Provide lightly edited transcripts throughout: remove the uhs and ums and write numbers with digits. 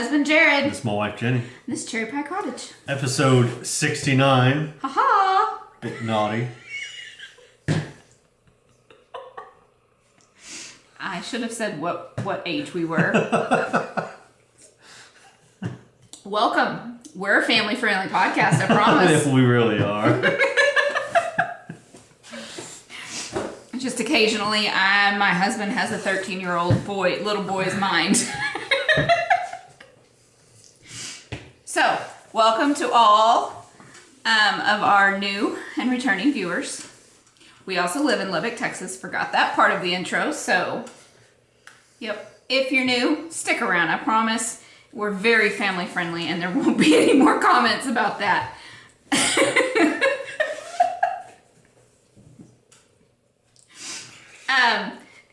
husband, Jared. This is my wife, Jenny. This is CherryPieCottage. Episode 69. Ha-ha! Bit naughty. I should have said what age we were. Welcome. We're a family-friendly podcast, I promise. We really are. Just occasionally, my husband has a 13-year-old little boy's mind. So, welcome to all of our new and returning viewers. We also live in Lubbock, Texas. Forgot that part of the intro, so yep. If you're new, stick around. I promise we're very family friendly and there won't be any more comments about that.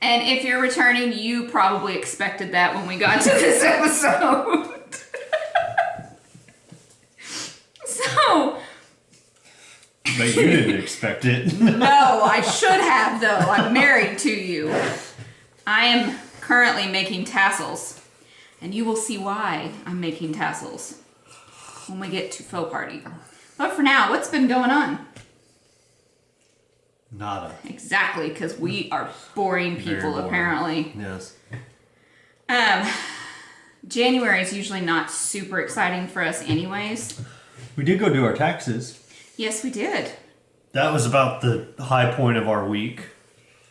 And if you're returning, you probably expected that when we got to this episode. So. But you didn't expect it. No, I should have, though. I'm married to you. I am currently making tassels. And you will see why I'm making tassels when we get to faux party. But for now, what's been going on? Nada. Exactly, because we are boring people, boring. Apparently. Yes. January is usually not super exciting for us anyways. We did go do our taxes. Yes, we did. That was about the high point of our week.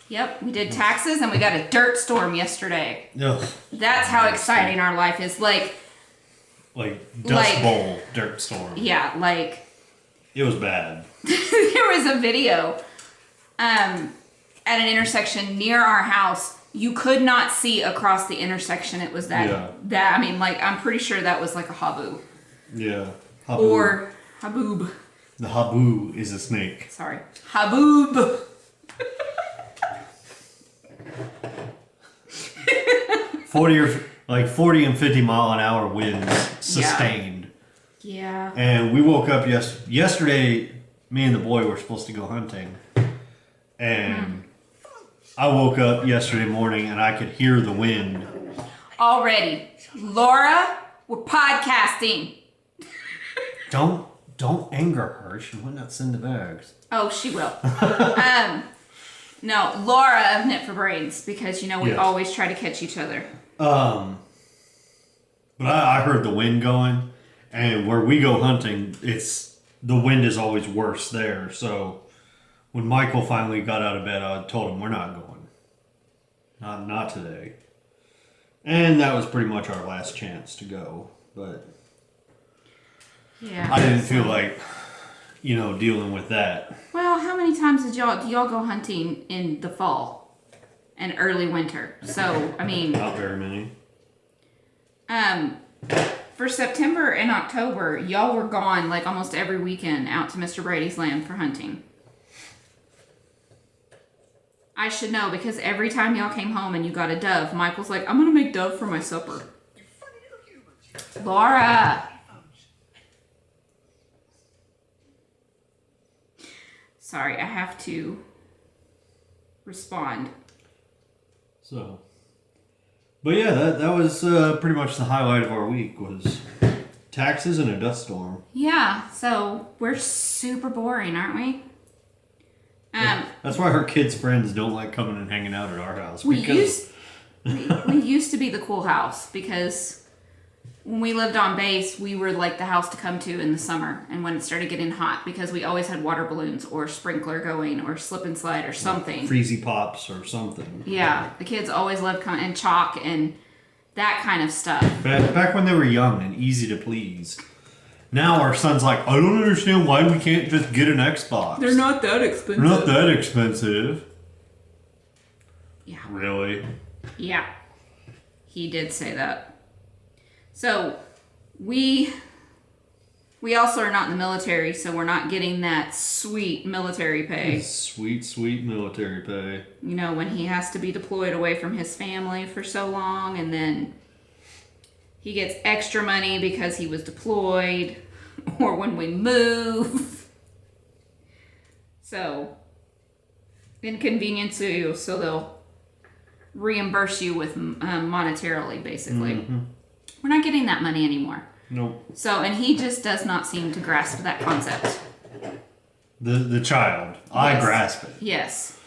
Yep, we did taxes and we got a dirt storm yesterday. Ugh. That's how exciting our life is. Like Dust Bowl dirt storm. Yeah, like. It was bad. There was a video at an intersection near our house. You could not see across the intersection. It was that I mean, like, I'm pretty sure that was like a habu. Yeah. Haboob. Or haboob. The habu is a snake. Sorry. Haboob. 40 and 50 mile an hour winds sustained. Yeah. And we woke up yesterday. Me and the boy were supposed to go hunting, and I woke up yesterday morning and I could hear the wind. Already, Laura, we're podcasting. Don't anger her. She will not send the bags. Oh, she will. No, Laura of Knit for Brains, because we always try to catch each other. But I heard the wind going, and where we go hunting, the wind is always worse there. So when Michael finally got out of bed, I told him we're not going. Not today. And that was pretty much our last chance to go. But yeah, I didn't feel like, dealing with that. Well, how many times do y'all go hunting in the fall and early winter? So, I mean, not very many. For September and October, y'all were gone like almost every weekend out to Mr. Brady's land for hunting. I should know because every time y'all came home and you got a dove, Michael's like, I'm going to make dove for my supper. Laura. Sorry, I have to respond. So, but yeah, that was pretty much the highlight of our week was taxes and a dust storm. Yeah, so we're super boring, aren't we? That's why her kids' friends don't like coming and hanging out at our house. We used to be the cool house because when we lived on base, we were like the house to come to in the summer and when it started getting hot because we always had water balloons or sprinkler going or slip and slide or something. Freezy pops or something. Yeah, the kids always loved coming and chalk and that kind of stuff. Back when they were young and easy to please. Now our son's like, I don't understand why we can't just get an Xbox. They're not that expensive. They're not that expensive. Yeah. Really? Yeah. He did say that. So, we also are not in the military, so we're not getting that sweet military pay. Sweet, sweet military pay. When he has to be deployed away from his family for so long, and then he gets extra money because he was deployed, or when we move. So, inconvenience you, so they'll reimburse you with monetarily, basically. Mm-hmm. We're not getting that money anymore. Nope. So, and he just does not seem to grasp that concept. The child. Yes. I grasp it. Yes.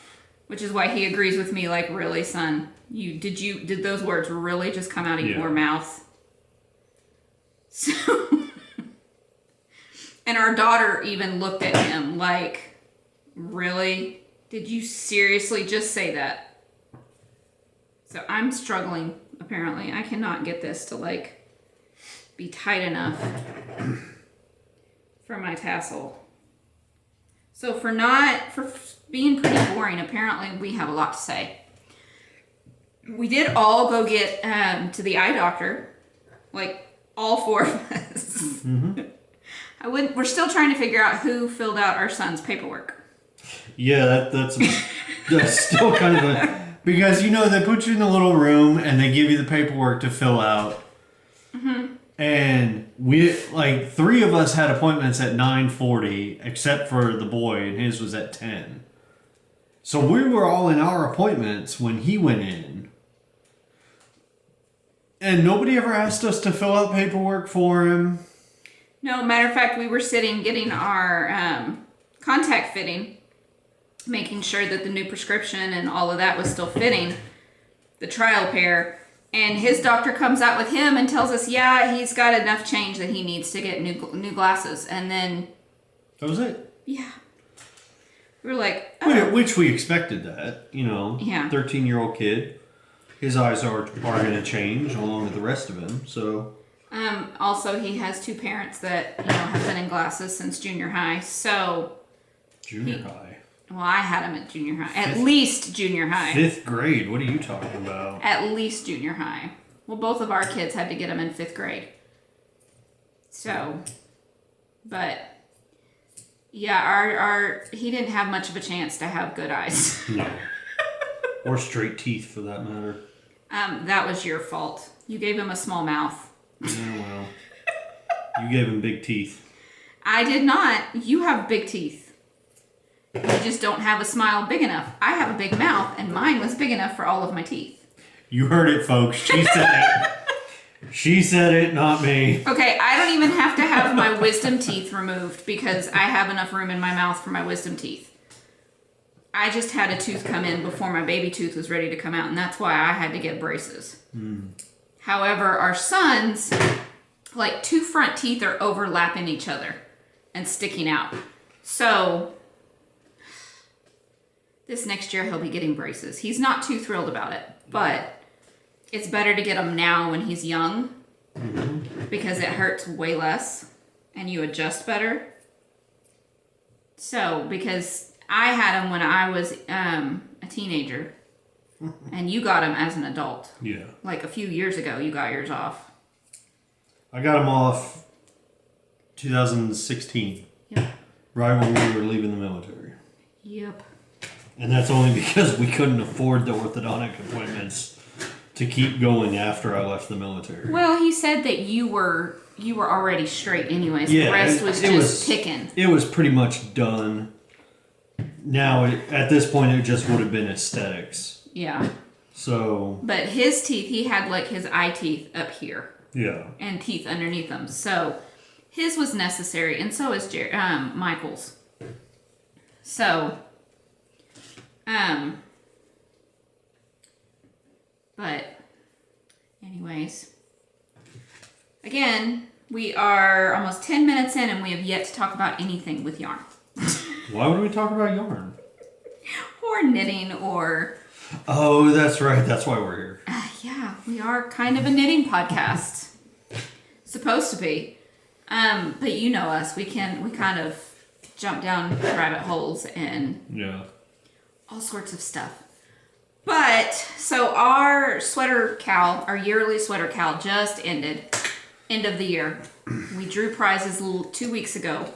Which is why he agrees with me, like, really, son? Did those words really just come out of your mouth? So, and our daughter even looked at him like, really? Did you seriously just say that? So I'm struggling, apparently. I cannot get this to, like, be tight enough for my tassel. So for being pretty boring, apparently we have a lot to say. We did all go get to the eye doctor, like all 4 of us. Mm-hmm. We're still trying to figure out who filled out our son's paperwork. Yeah, that's still kind of a... Because, they put you in the little room and they give you the paperwork to fill out. Mm-hmm. And we, 3 of us had appointments at 9:40, except for the boy, and his was at 10. So we were all in our appointments when he went in. And nobody ever asked us to fill out paperwork for him. No, matter of fact, we were sitting getting our contact fitting, making sure that the new prescription and all of that was still fitting, the trial pair. And his doctor comes out with him and tells us, yeah, he's got enough change that he needs to get new glasses. And then... That was it? Yeah. We were like... Oh. Which we expected that, Yeah. 13-year-old kid. His eyes are going to change along with the rest of him, so... Also, he has 2 parents that, have been in glasses since junior high, so... Junior high? Well, I had him at junior high. At least junior high. 5th grade? What are you talking about? At least junior high. Well, both of our kids had to get them in 5th grade. So, but, yeah, he didn't have much of a chance to have good eyes. No. Or straight teeth, for that matter. That was your fault. You gave him a small mouth. Yeah, well. You gave him big teeth. I did not. You have big teeth. You just don't have a smile big enough. I have a big mouth, and mine was big enough for all of my teeth. You heard it, folks. She said it. She said it, not me. Okay, I don't even have to have my wisdom teeth removed because I have enough room in my mouth for my wisdom teeth. I just had a tooth come in before my baby tooth was ready to come out, and that's why I had to get braces. However, our son's, 2 front teeth are overlapping each other and sticking out. So... this next year, he'll be getting braces. He's not too thrilled about it, but it's better to get them now when he's young because it hurts way less and you adjust better. So, because I had him when I was a teenager and you got him as an adult. Yeah. Like a few years ago, you got yours off. I got him off 2016. Yep. Right when we were leaving the military. Yep. And that's only because we couldn't afford the orthodontic appointments to keep going after I left the military. Well, he said that you were already straight anyways. Yeah, the rest was just picking. It was pretty much done. Now, at this point, it just would have been aesthetics. Yeah. So. But his teeth, he had his eye teeth up here. Yeah. And teeth underneath them. So his was necessary, and so is Michael's. So. But anyways, again, we are almost 10 minutes in and we have yet to talk about anything with yarn. Why would we talk about yarn? Or knitting or... Oh, that's right. That's why we're here. Yeah, we are kind of a knitting podcast. Supposed to be. But you know us. We kind of jump down rabbit holes and... Yeah. All sorts of stuff. But, so our sweater cowl, our yearly sweater cowl just ended. End of the year. We drew prizes 2 weeks ago.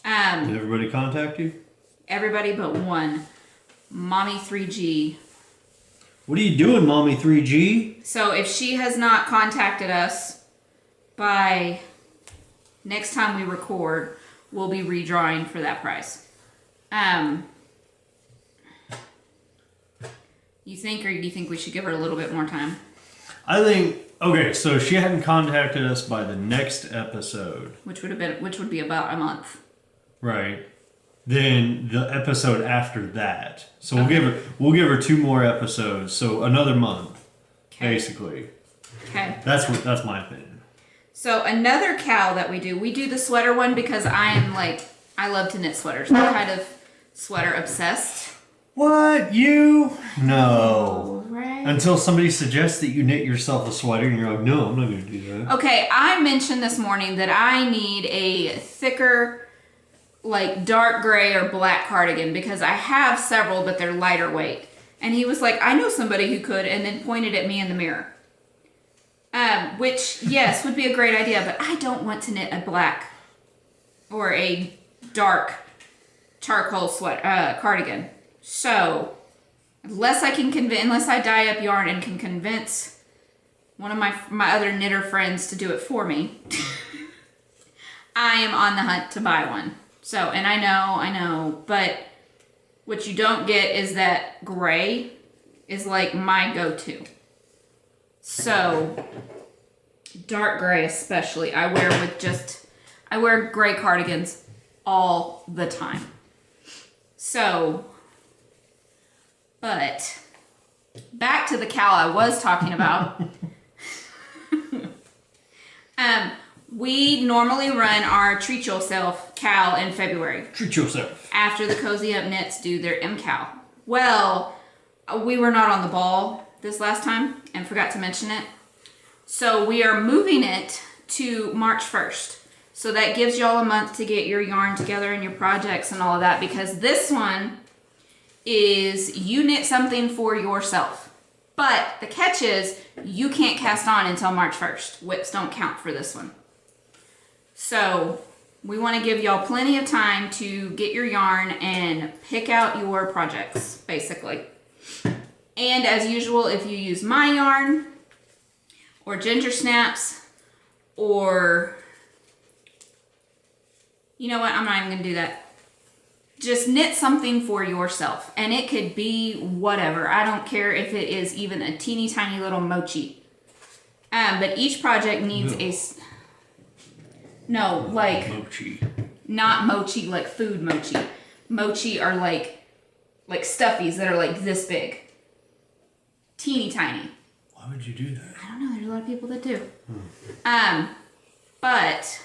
Did everybody contact you? Everybody but one. Mommy 3G. What are you doing, Mommy 3G? So if she has not contacted us by next time we record, we'll be redrawing for that prize. You think, or do you think we should give her a little bit more time? I think okay. So she hadn't contacted us by the next episode, which would be about a month. right? Then the episode after that. So we'll give her 2 more episodes. So another month, basically. Okay. That's my opinion. So another cow that we do the sweater one because I love to knit sweaters. I'm kind of sweater obsessed. What? You? No. Right. Until somebody suggests that you knit yourself a sweater and you're like, no, I'm not going to do that. Okay, I mentioned this morning that I need a thicker, like dark gray or black cardigan because I have several, but they're lighter weight. And he was like, I know somebody who could, and then pointed at me in the mirror. Which, yes, would be a great idea, but I don't want to knit a black or a dark charcoal cardigan. So, unless I dye up yarn and can convince one of my other knitter friends to do it for me, I am on the hunt to buy one. So, and I know, but what you don't get is that gray is like my go-to. So, dark gray especially, I wear gray cardigans all the time. So, but back to the cow I was talking about. We normally run our Treat Yourself cow in February. Treat yourself. After the Cozy Up Knits do their M-cow. Well, we were not on the ball this last time and forgot to mention it. So we are moving it to March 1st. So that gives y'all a month to get your yarn together and your projects and all of that, because this one is you knit something for yourself. But the catch is you can't cast on until March 1st. Whips don't count for this one. So we want to give y'all plenty of time to get your yarn and pick out your projects, basically. And as usual, if you use my yarn or Gingersnaps or, you know what, I'm not even going to do that. Just knit something for yourself. And it could be whatever. I don't care if it is even a teeny tiny little mochi. But each project needs mochi. Not mochi like food mochi. Mochi are like stuffies that are like this big. Teeny tiny. Why would you do that? I don't know. There's a lot of people that do. But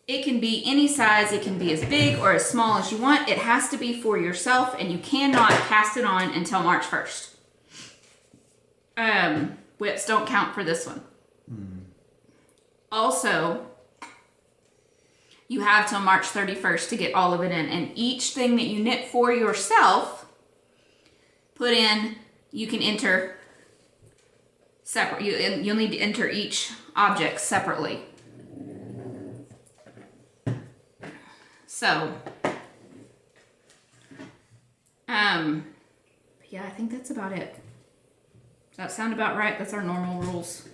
it can be any size. It can be as big or as small as you want. It has to be for yourself, and you cannot cast it on until March 1st. Whips don't count for this one. Also, you have till March 31st to get all of it in, and each thing that you knit for yourself, put in, you can enter separate. You'll need to enter each object separately. So, yeah, I think that's about it. Does that sound about right? That's our normal rules.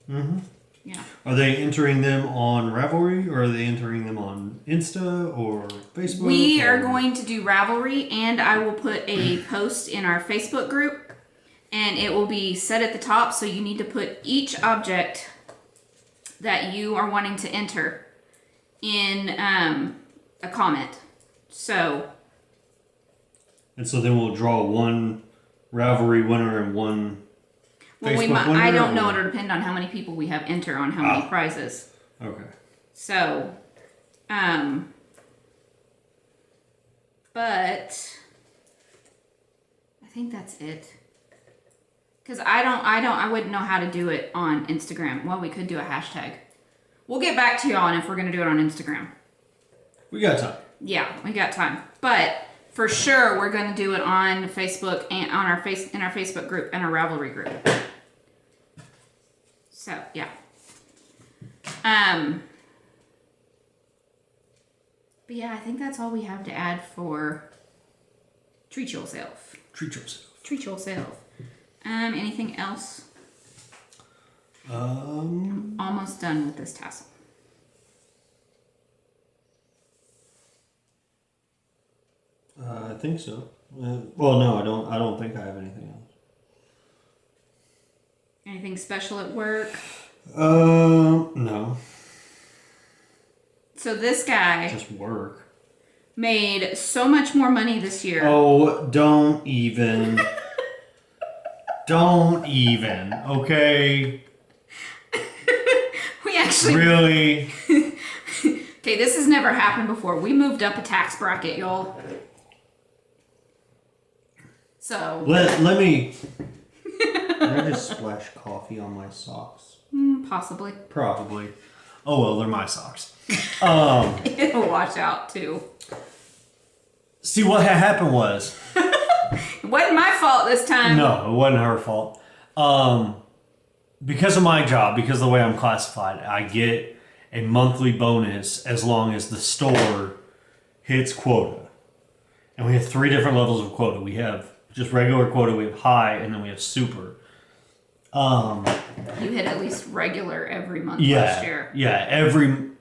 Mm-hmm. Yeah. Are they entering them on Ravelry, or are they entering them on Insta or Facebook? We are going to do Ravelry, and I will put a post in our Facebook group, and it will be set at the top, so you need to put each object that you are wanting to enter in a comment. So. And so then we'll draw one Ravelry winner and one Facebook winner? I don't know. It'll depend on how many people we have enter on how many prizes. Okay. So, but I think that's it. Cause I wouldn't know how to do it on Instagram. Well, we could do a hashtag. We'll get back to you on if we're gonna do it on Instagram. We got time. Yeah, we got time. But for sure, we're gonna do it on Facebook and on our Facebook group and our Ravelry group. So yeah. But yeah, I think that's all we have to add for Treat Yourself. Treat yourself. Treat Yourself. Anything else? Almost done with this tassel. I think so. Well, no, I don't think I have anything else. Anything special at work? No. So this guy Just work. made so much more money this year. Oh, don't even. Don't even, okay? We actually... Really? Okay, this has never happened before. We moved up a tax bracket, y'all. So... Let me... Did I just splash coffee on my socks? Possibly. Probably. Oh well, they're my socks. It'll wash out, too. See, what had happened was... It wasn't my fault this time. No, it wasn't her fault. Because of my job, because of the way I'm classified, I get a monthly bonus as long as the store hits quota. And we have 3 different levels of quota. We have just regular quota, we have high, and then we have super. You hit at least regular every month last year. Yeah,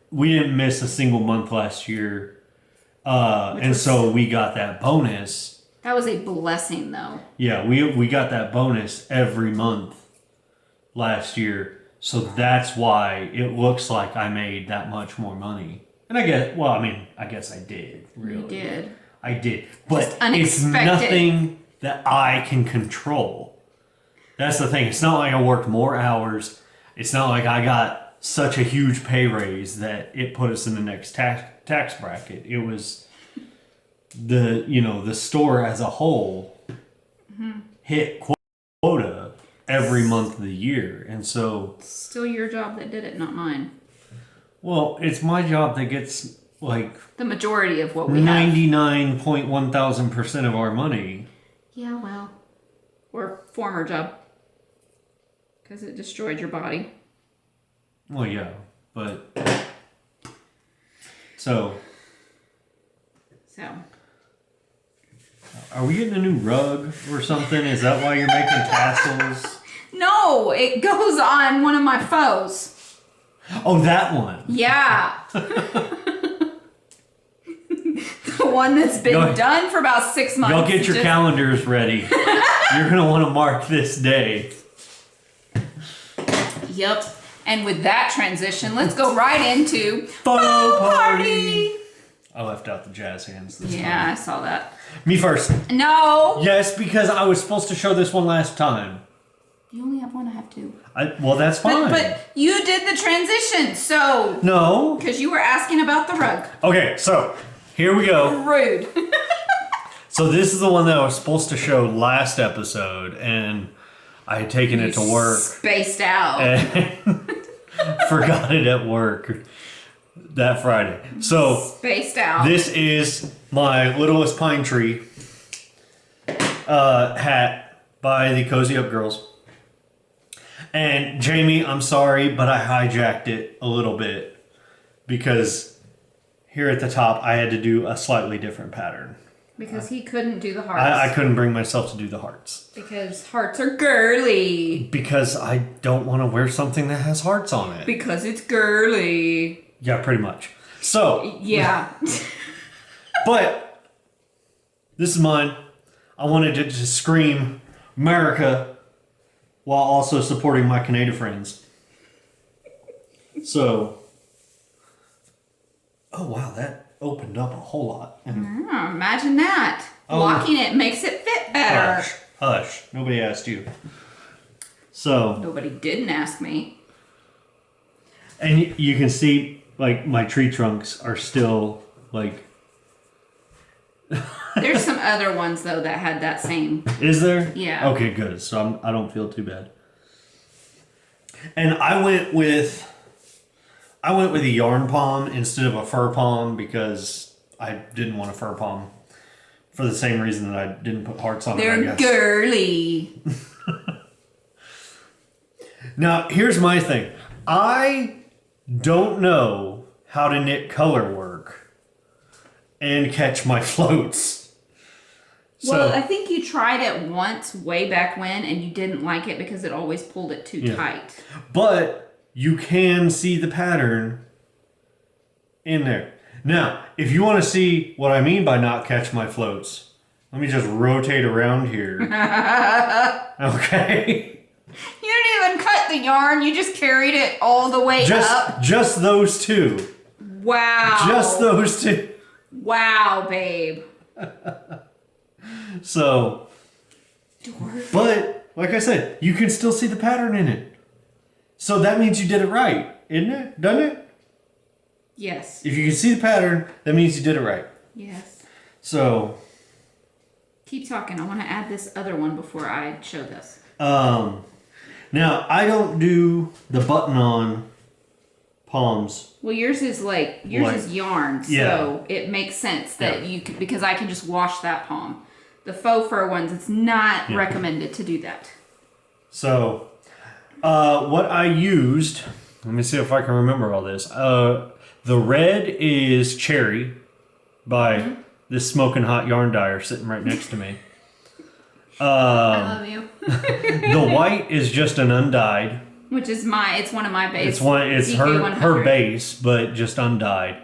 we didn't miss a single month last year. So we got that bonus. That was a blessing, though. Yeah, we got that bonus every month last year. So that's why it looks like I made that much more money. And I guess I did, really. You did. I did. But Just it's unexpected. nothing that I can control. That's the thing. It's not like I worked more hours. It's not like I got such a huge pay raise that it put us in the next tax bracket. It was the store as a whole hit quota every month of the year. And so... Still your job that did it, not mine. Well, it's my job that gets, like... The majority of what we have. 99.1000% of our money. Yeah, well. Or former job. Because it destroyed your body. Well, yeah, but... So... Are we getting a new rug or something? Is that why you're making tassels? No, it goes on one of my foes. Oh, that one. Yeah. The one that's been done for about 6 months. Y'all get your calendars ready. You're going to want to mark this day. Yep. And with that transition, let's go right into Faux party. I left out the jazz hands this time. Yeah, I saw that. Me first. No. Yes, because I was supposed to show this one last time. You only have one, I have 2. Well, that's fine. But you did the transition, so... No. Because you were asking about the rug. Okay, so here we go. Rude. So this is the one that I was supposed to show last episode, and I had taken it to work. Spaced out. And forgot it at work that Friday. So Spaced out. this is my Littlest Pine Tree hat by the Cozy Up Girls. And Jamie, I'm sorry, but I hijacked it a little bit because here at the top I had to do a slightly different pattern. Because he couldn't do the hearts. I couldn't bring myself to do the hearts. Because hearts are girly. Because I don't want to wear something that has hearts on it. Because it's girly. Yeah, pretty much. So. Yeah. But this is mine. I wanted to just scream America while also supporting my Canada friends. So. Oh, wow, that opened up a whole lot. And Imagine that. Blocking it makes it fit better. hush, hush. Nobody asked you. So. Nobody didn't ask me. And you can see, like, my tree trunks are still, like... There's some other ones, though, that had that same... Is there? Yeah. Okay, good. So I don't feel too bad. And I went with a yarn palm instead of a fur palm because I didn't want a fur palm for the same reason that I didn't put hearts on it, I They're guess. girly. Now, here's my thing. I don't know how to knit color work and catch my floats. Well, I think you tried it once way back when and you didn't like it because it always pulled it too tight. But you can see the pattern in there. Now, if you want to see what I mean by not catch my floats, let me just rotate around here. Okay. You didn't even cut the yarn. You just carried it all the way up. Just those two. Wow. Just those two. Wow, babe. So, but like I said, you can still see the pattern in it. So that means you did it right, isn't it? Doesn't it? Yes. If you can see the pattern, that means you did it right. Yes. So. Keep talking. I want to add this other one before I show this. Now I don't do the button-on palms. Well, yours is yarn, so it makes sense that you can, because I can just wash that palm. The faux fur ones, it's not recommended to do that. So, what I used, let me see if I can remember all this. The red is Cherry by this smoking hot yarn dyer sitting right next to me. I love you. The white is just an undyed. Which is it's one of my base. It's her base, but just undyed.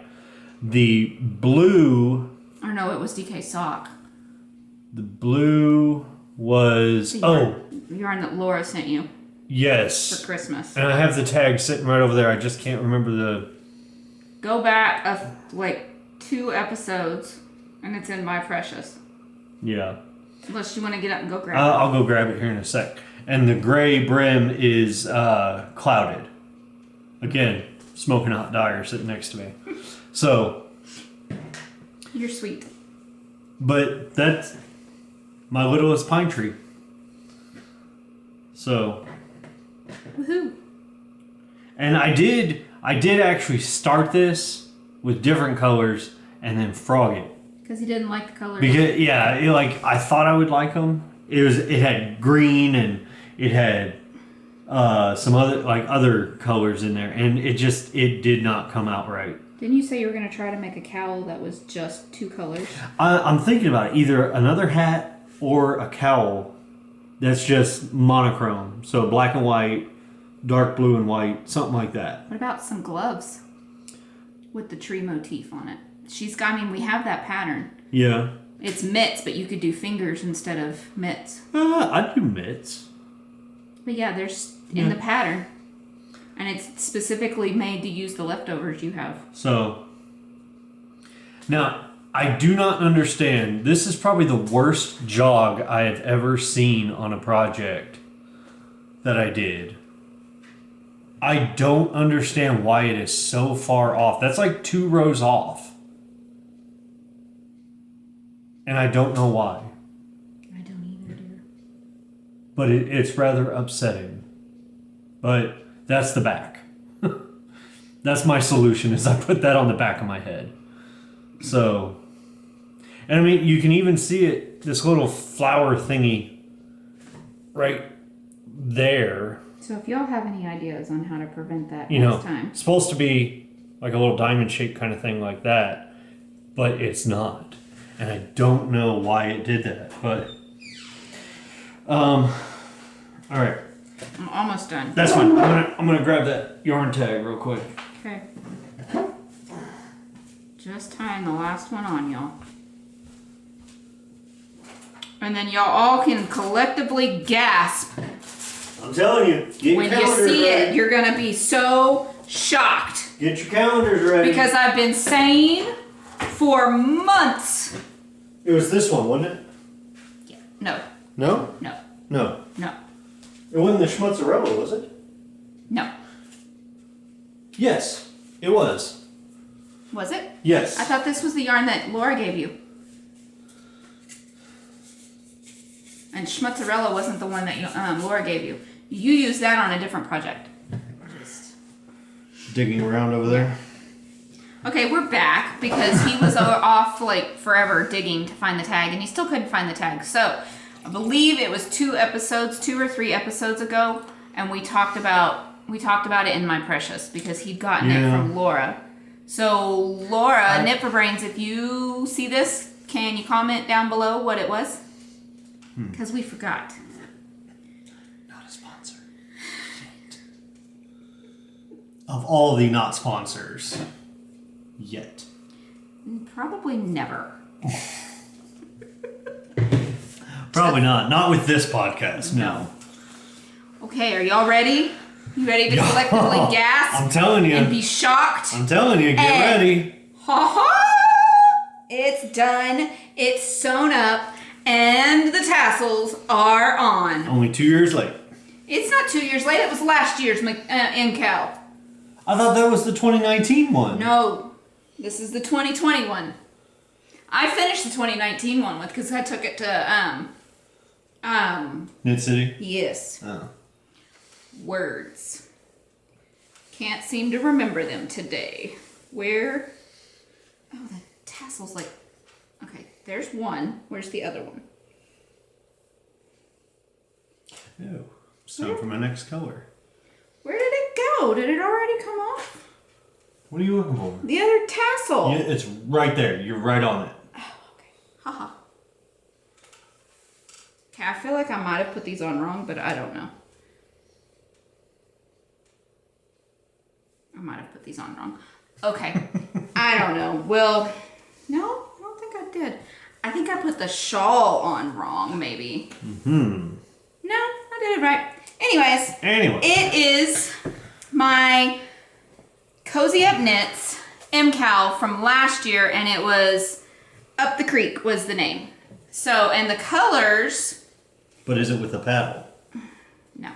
The blue. Or no, it was DK sock. The blue was yarn that Laura sent you. Yes. For Christmas. And I have the tag sitting right over there. I just can't remember the. Go back like 2 episodes, and it's in My Precious. Yeah. Unless you want to get up and go grab it. I'll go grab it here in a sec. And the gray brim is clouded. Again, smoking hot dyer sitting next to me. So. You're sweet. But that's my littlest pine tree. So. Woohoo. And I did actually start this with different colors and then frog it. Because he didn't like the colors. Because I thought I would like them. It had green and it had some other colors in there, and it did not come out right. Didn't you say you were going to try to make a cowl that was just 2 colors? I'm thinking about it, either another hat or a cowl that's just monochrome, so black and white, dark blue and white, something like that. What about some gloves with the tree motif on it? We have that pattern. Yeah. It's mitts, but you could do fingers instead of mitts. I'd do mitts. But yeah, there's in the pattern. And it's specifically made to use the leftovers you have. So, now, I do not understand. This is probably the worst jog I have ever seen on a project that I did. I don't understand why it is so far off. That's like 2 rows off. And I don't know why. I don't either, dear. But it's rather upsetting. But that's the back. That's my solution, is I put that on the back of my head. So, and I mean, you can even see it, this little flower thingy right there. So if y'all have any ideas on how to prevent that time. It's supposed to be like a little diamond shape kind of thing like that, but it's not. And I don't know why it did that, but all right. I'm almost done. That's fine. I'm gonna grab that yarn tag real quick. Okay. Just tying the last one on, y'all. And then y'all all can collectively gasp. I'm telling you, when you see it, you're gonna be so shocked. Get your calendars ready. Because I've been saying for months. It was this one, wasn't it? Yeah. No. No? No. No. No. It wasn't the schmutzarella, was it? No. Yes, it was. Was it? Yes. I thought this was the yarn that Laura gave you. And schmutzarella wasn't the one that Laura gave you. You used that on a different project. Just digging around over there. Okay, we're back because he was off like forever digging to find the tag, and he still couldn't find the tag. So I believe it was 2 or 3 episodes ago, and we talked about it in My Precious because he'd gotten it from Laura. So Laura, Knit for Brains, if you see this, can you comment down below what it was? Because we forgot. Not a sponsor. Of all the not sponsors. Yet. Probably never. Probably not. Not with this podcast, no. Okay, are y'all ready? You ready to collectively gasp? I'm telling you. And be shocked? I'm telling you, get ready. Ha ha! It's done. It's sewn up. And the tassels are on. Only 2 years late. It's not 2 years late. It was last year's NCal. I thought that was the 2019 one. No. This is the 2020 one. I finished the 2019 one because I took it to Knit City? yes. Oh. Words. Can't seem to remember them today. Where? Oh, the tassel's like. Okay, there's one. Where's the other one? Oh. It's time for my next color. Where did it go? Did it already come off? What are you looking for? The other tassel. Yeah, it's right there. You're right on it. Oh, okay. Haha. Okay, I feel like I might have put these on wrong, but I don't know. I might have put these on wrong. Okay. I don't know. Well, no, I don't think I did. I think I put the shawl on wrong, maybe. Mm-hmm. No, I did it right. Anyways. Anyway. It is my Cozy Up Knits MCal from last year, and it was Up the Creek was the name. So, and the colors... But is it with a paddle? No.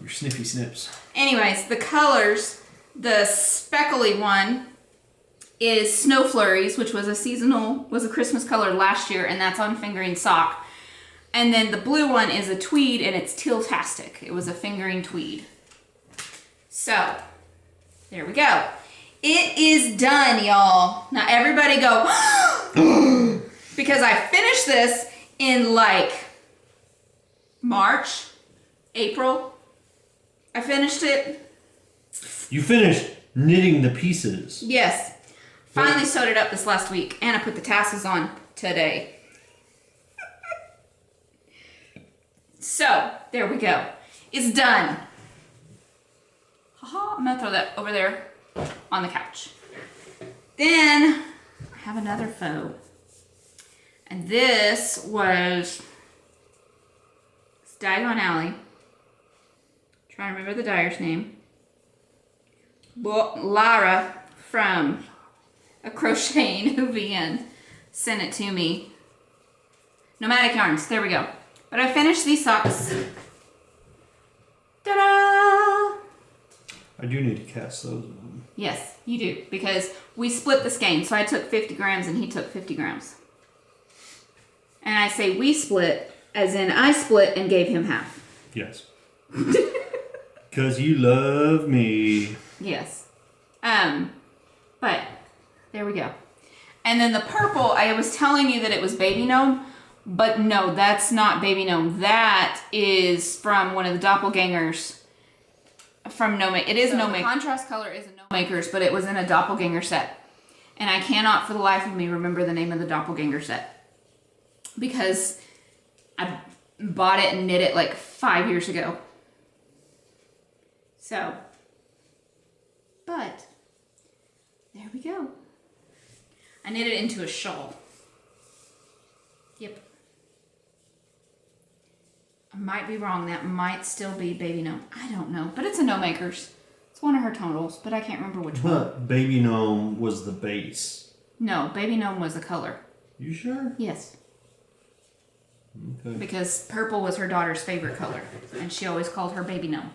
Your sniffy snips. Anyways, the colors, the speckly one is Snow Flurries, which was a Christmas color last year, and that's on fingering sock. And then the blue one is a tweed, and it's Teal-tastic. It was a fingering tweed. So, there we go. It is done, y'all. Now everybody go, because I finished this in like March, April. I finished it. You finished knitting the pieces. Yes. Finally sewed it up this last week, and I put the tassels on today. So, there we go. It's done. Haha, I'm gonna throw that over there on the couch. Then, I have another faux. And this was Diagon Alley. Trying to remember the dyer's name. Lara from a Crocheting UVN sent it to me. Nomadic Yarns, there we go. But I finished these socks. Ta-da! I do need to cast those on. Yes, you do, because we split the skein. So I took 50 grams and he took 50 grams. And I say we split, as in I split and gave him half. Yes. Because you love me. Yes. But there we go. And then the purple, I was telling you that it was Baby Gnome, but no, that's not Baby Gnome. That is from one of the doppelgangers from No Maker. It is No Maker. The contrast color is a No Makers, but it was in a doppelganger set. And I cannot for the life of me remember the name of the doppelganger set, because I bought it and knit it like 5 years ago. So, but there we go. I knit it into a shawl. Yep. I might be wrong. That might still be Baby Gnome. I don't know. But it's a No Makers. It's one of her tonals, but I can't remember which one. But Baby Gnome was the base. No, Baby Gnome was the color. You sure? Yes. Okay. Because purple was her daughter's favorite color, and she always called her Baby Gnome.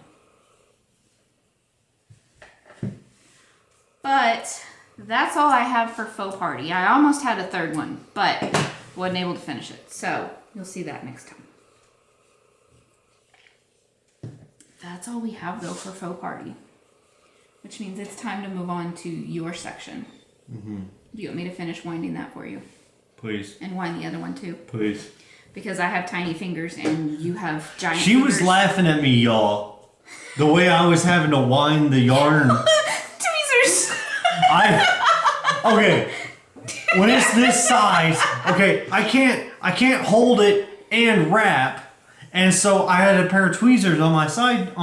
But that's all I have for Faux Party. I almost had a third one, but wasn't able to finish it. So you'll see that next time. That's all we have though for Faux Party, which means it's time to move on to your section. Mm-hmm. Do you want me to finish winding that for you? Please. And wind the other one too? Please. Because I have tiny fingers and you have giant She fingers. was laughing at me, y'all. The way I was having to wind the yarn. Tweezers! Okay. When it's this size, okay, I can't hold it and wrap. And so I had a pair of tweezers on my side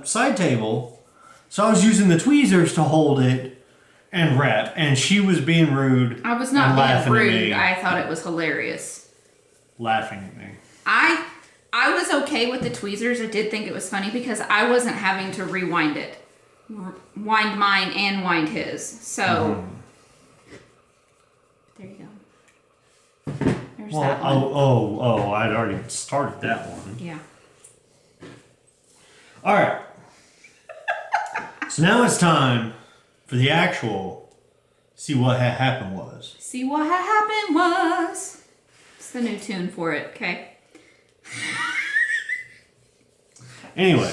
side table. So I was using the tweezers to hold it and wrap. And she was being rude. I was not being laughing at rude. me. I thought it was hilarious. Laughing at me. I was okay with the tweezers. I did think it was funny because I wasn't having to rewind it. Wind mine and wind his. So, there you go. There's that one. I'd already started that one. Yeah. All right. So now it's time for the actual see what happened was. See what happened was. It's the new tune for it, okay? Anyway.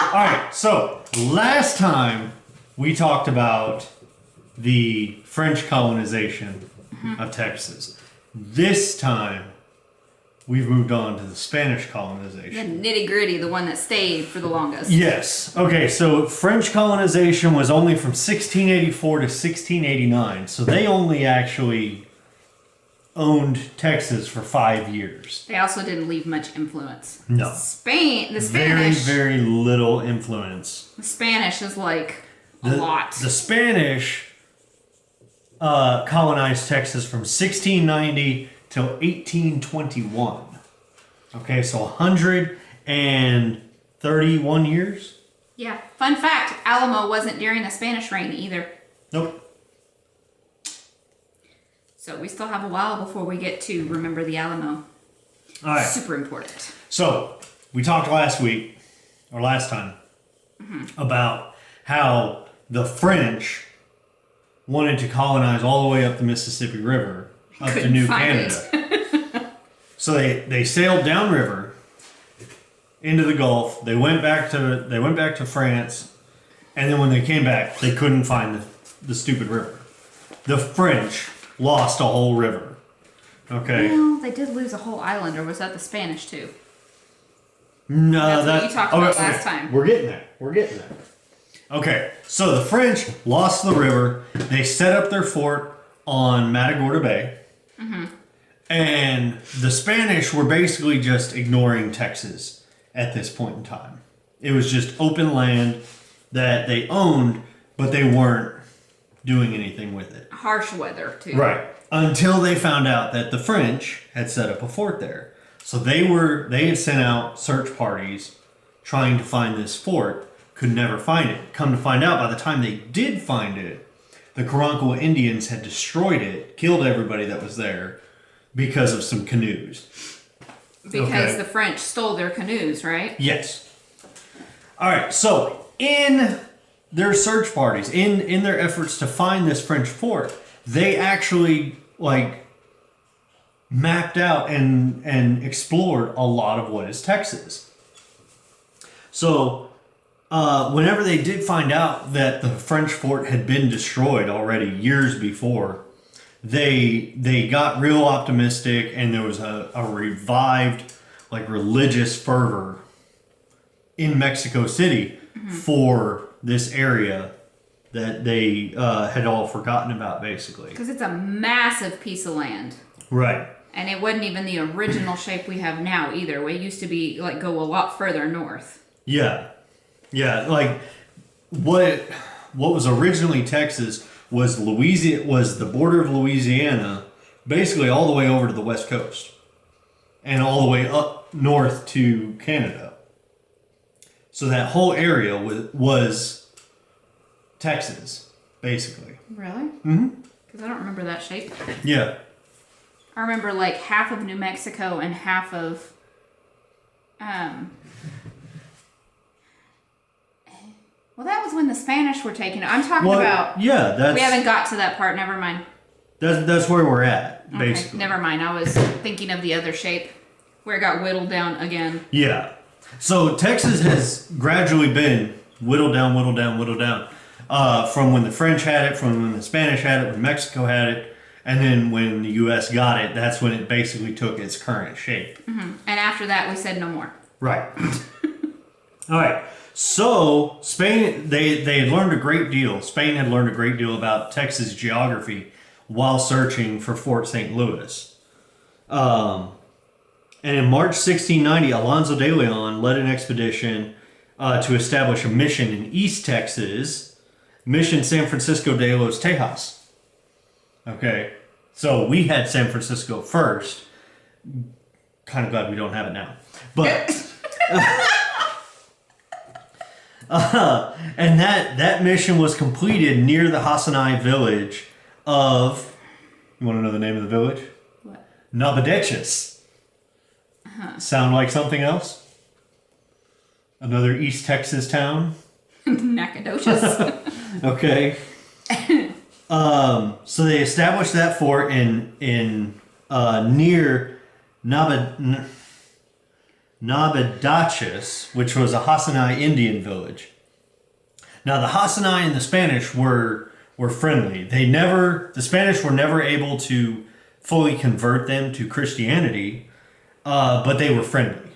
All right. So last time we talked about the French colonization of Texas. This time we've moved on to the Spanish The colonization. nitty gritty, the one that stayed for the longest. Yes. Okay, so French colonization was only from 1684 to 1689. So they only actually owned Texas for 5 years. They also didn't leave much influence. No. The Very, Spanish. very little influence. The Spanish is like a lot. The Spanish colonized Texas from 1690 till 1821. Okay, so 131 years? Yeah. Fun fact, Alamo wasn't during the Spanish reign either. Nope. So we still have a while before we get to remember the Alamo. All right. Super important. So, we talked last time, about how the French wanted to colonize all the way up the Mississippi River, up to Couldn't New find Canada. So they sailed downriver into the Gulf. They went back to France, and then when they came back, they couldn't find the stupid river. The French lost a whole river. Okay. Well, they did lose a whole island, or was that the Spanish too? No, That's what you talked about last time. We're getting there. Okay, so the French lost the river. They set up their fort on Matagorda Bay. And the Spanish were basically just ignoring Texas at this point in time. It was just open land that they owned, but they weren't doing anything with it. Harsh weather too. Right. Until they found out that the French had set up a fort there. So they had sent out search parties trying to find this fort, could never find it. Come to find out, by the time they did find it, the Karankawa Indians had destroyed it, killed everybody that was there because of some canoes. Because the French stole their canoes, right? Yes. All right, so in their search parties, in their efforts to find this French fort, they actually mapped out and explored a lot of what is Texas. So whenever they did find out that the French fort had been destroyed already years before, they got real optimistic, and there was a revived religious fervor in Mexico City for this area that they had all forgotten about, basically. Because it's a massive piece of land. Right. And it wasn't even the original shape we have now either. We used to be go a lot further north. Yeah. What was originally Texas was was the border of Louisiana, basically all the way over to the west coast, and all the way up north to Canada. So that whole area was Texas, basically. Really? Because I don't remember that shape. Yeah. I remember half of New Mexico and half of well, that was when the Spanish were taking it. I'm talking about. Yeah, that's. We haven't got to that part. Never mind. That's where we're at, Okay, basically. never mind. I was thinking of the other shape where it got whittled down again. Yeah. So Texas has gradually been whittled down, from when the French had it, from when the Spanish had it, when Mexico had it, and then when the U.S. got it, that's when it basically took its current shape. And after that, we said no more. Right. All right. So Spain, they had learned a great deal. Spain had learned a great deal about Texas geography while searching for Fort St. Louis. And in March 1690, Alonso de Leon led an expedition to establish a mission in East Texas, Mission San Francisco de los Tejas. Okay, so we had San Francisco first. kind of glad we don't have it now. But and that mission was completed near the Hasinai village of. You want to know the name of the village? What? Nabadechis. Sound like something else? Another East Texas town? Nacogdoches. Okay. So they established that fort in near Nabadachis, which was a Hasinai Indian village. Now the Hasinai and the Spanish were friendly. The Spanish were never able to fully convert them to Christianity, but they were friendly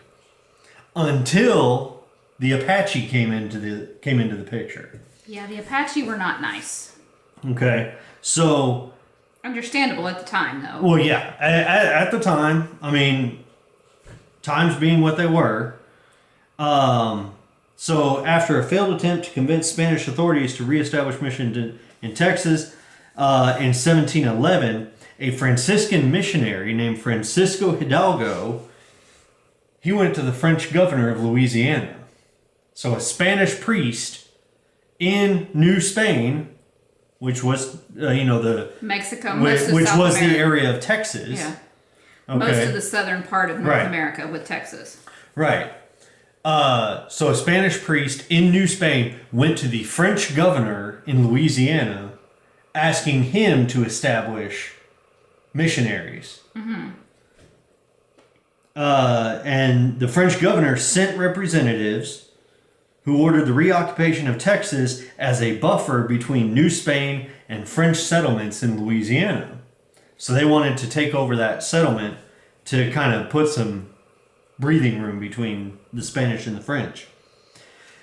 until the Apache came into the picture. Yeah, the Apache were not nice. Okay, so understandable at the time, though. well, yeah, at the time, I mean, times being what they were. So after a failed attempt to convince Spanish authorities to reestablish mission in Texas, in 1711, a Franciscan missionary named Francisco Hidalgo, he went to the French governor of Louisiana. So a Spanish priest in New Spain, which was, the Mexico, which was the area of Texas. Yeah. Okay. Most of the southern part of North Right. America with Texas. Right. So a Spanish priest in New Spain went to the French governor in Louisiana asking him to establish missionaries. Mm-hmm. And the French governor sent representatives who ordered the reoccupation of Texas as a buffer between New Spain and French settlements in Louisiana. So they wanted to take over that settlement to kind of put some breathing room between the Spanish and the French.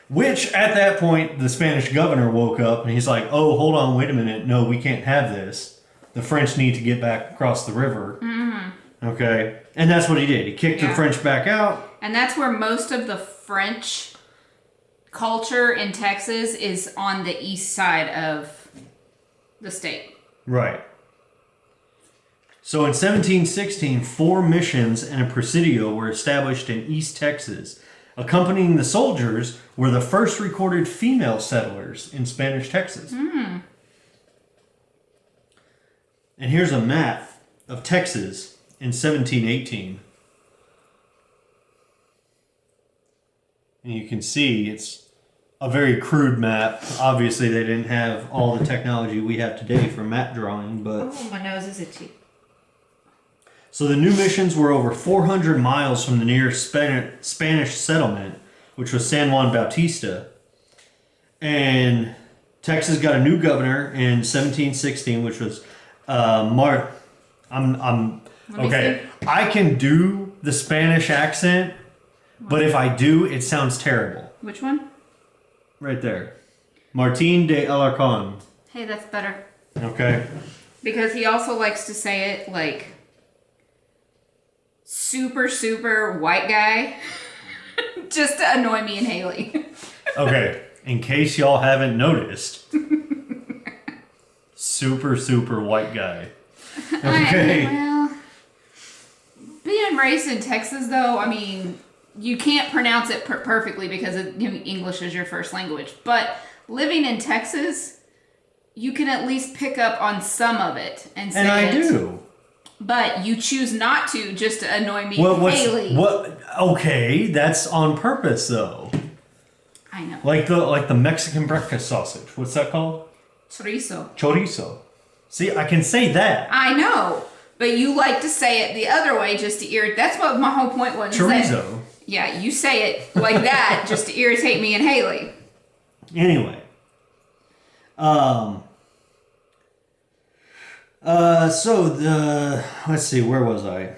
Which, at that point, the Spanish governor woke up and he's like, oh, hold on, wait a minute. No, we can't have this. The French need to get back across the river. Mm-hmm. Okay? And that's what he did. He kicked the French back out. And that's where most of the French culture in Texas is on the east side of the state. Right. So in 1716, 4 missions and a presidio were established in East Texas. Accompanying the soldiers were the first recorded female settlers in Spanish Texas. Mm. And here's a map of Texas in 1718. And you can see it's a very crude map. Obviously, they didn't have all the technology we have today for map drawing, but... Oh, my nose is itchy. So the new missions were over 400 miles from the nearest Spanish settlement, which was San Juan Bautista. And Texas got a new governor in 1716, which was okay. I can do the Spanish accent, but if I do, it sounds terrible. Which one? Right there. Martín de Alarcón. Hey, that's better. Okay. Because he also likes to say it like super, super white guy. Just to annoy me and Haley. Okay. In case y'all haven't noticed. Super, super white guy. Okay. Well, being raised in Texas, though, I mean, you can't pronounce it perfectly because English is your first language. But living in Texas, you can at least pick up on some of it and say and I it. do. But you choose not to just to annoy me, Haley. Okay, that's on purpose, though. I know. Like the Mexican breakfast sausage. What's that called? Chorizo. Chorizo. See, I can say that. I know. But you like to say it the other way just to irritate. That's what my whole point was. Chorizo. Yeah, you say it like that just to irritate me and Haley. Anyway. Let's see, where was I?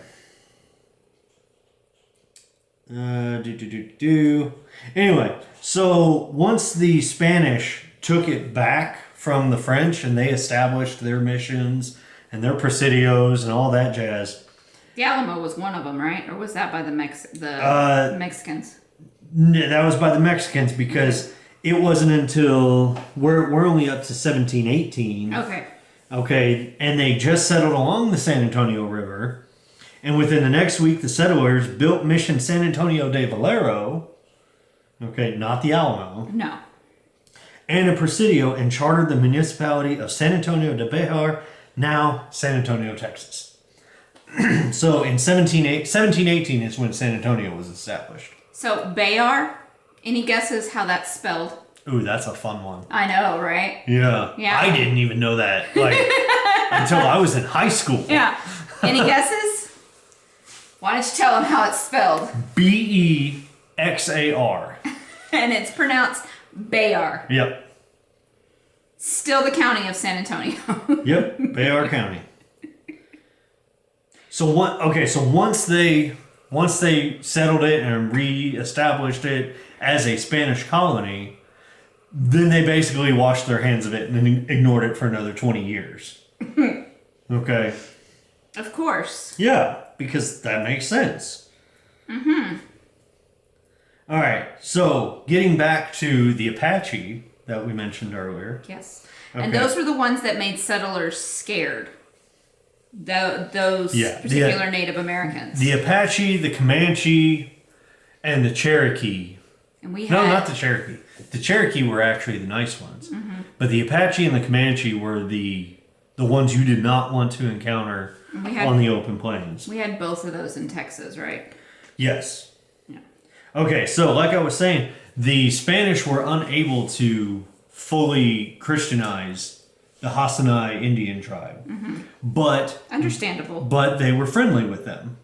Anyway, so once the Spanish took it back from the French and they established their missions and their presidios and all that jazz. The Alamo was one of them, right? Or was that by the Mexicans? That was by the Mexicans because it wasn't until we're only up to 1718. Okay. Okay, and they just settled along the San Antonio River, And within the next week, the settlers built Mission San Antonio de Valero, okay, not the Alamo, No. and a Presidio, and chartered the municipality of San Antonio de Bejar, now San Antonio, Texas. So in 1718 is when San Antonio was established. So Bayar, any guesses how that's spelled? Ooh, that's a fun one. I know, right? Yeah. Yeah. I didn't even know that, like, until I was in high school. Yeah. Any guesses? Why don't you tell them how it's spelled? Bexar. And it's pronounced Bayar. Yep. Still the county of San Antonio. Yep. Bexar County. So once they settled it and reestablished it as a Spanish colony, then they basically washed their hands of it and then ignored it for another 20 years. Okay. Of course. Yeah, because that makes sense. Mm-hmm. All right, so getting back to the Apache that we mentioned earlier. Yes. Okay. And those were the ones that made settlers scared. Those Yeah, particular Native Americans. The Apache, the Comanche, and the Cherokee. And we had, No, not the Cherokee. The Cherokee were actually the nice ones. Mm-hmm. But the Apache and the Comanche were the ones you did not want to encounter on the open plains. We had both of those in Texas, right? Yes. Yeah. Okay, so like I was saying, the Spanish were unable to fully Christianize the Hasinai Indian tribe. Mm-hmm. But understandable. But they were friendly with them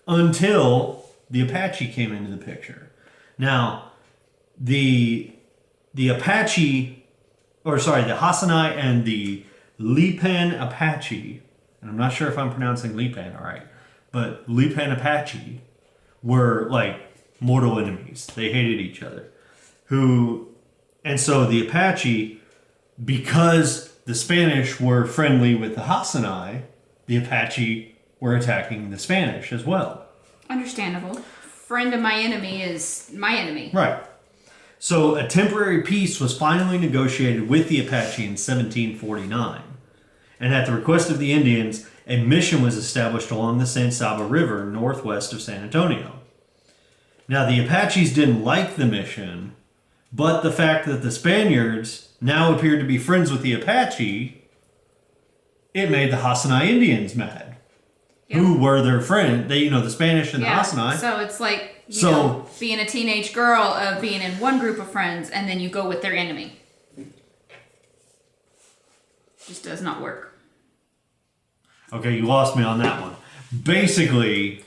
until the Apache came into the picture. Now, the Apache, the Hasinai and the Lipan Apache, and I'm not sure if I'm pronouncing Lipan all right, but Lipan Apache were like mortal enemies. They hated each other. And so the Apache, because the Spanish were friendly with the Hasinai, the Apache were attacking the Spanish as well. Understandable. Friend of my enemy is my enemy. Right. So a temporary peace was finally negotiated with the Apache in 1749. And at the request of the Indians, a mission was established along the San Saba River northwest of San Antonio. Now the Apaches didn't like the mission, but the fact that the Spaniards now appeared to be friends with the Apache, it made the Hasinai Indians mad. Yep. Who were their friend? The Spanish and the Hasinai. So it's like, you know, being a teenage girl of being in one group of friends and then you go with their enemy. Just does not work. Okay, you lost me on that one. Basically,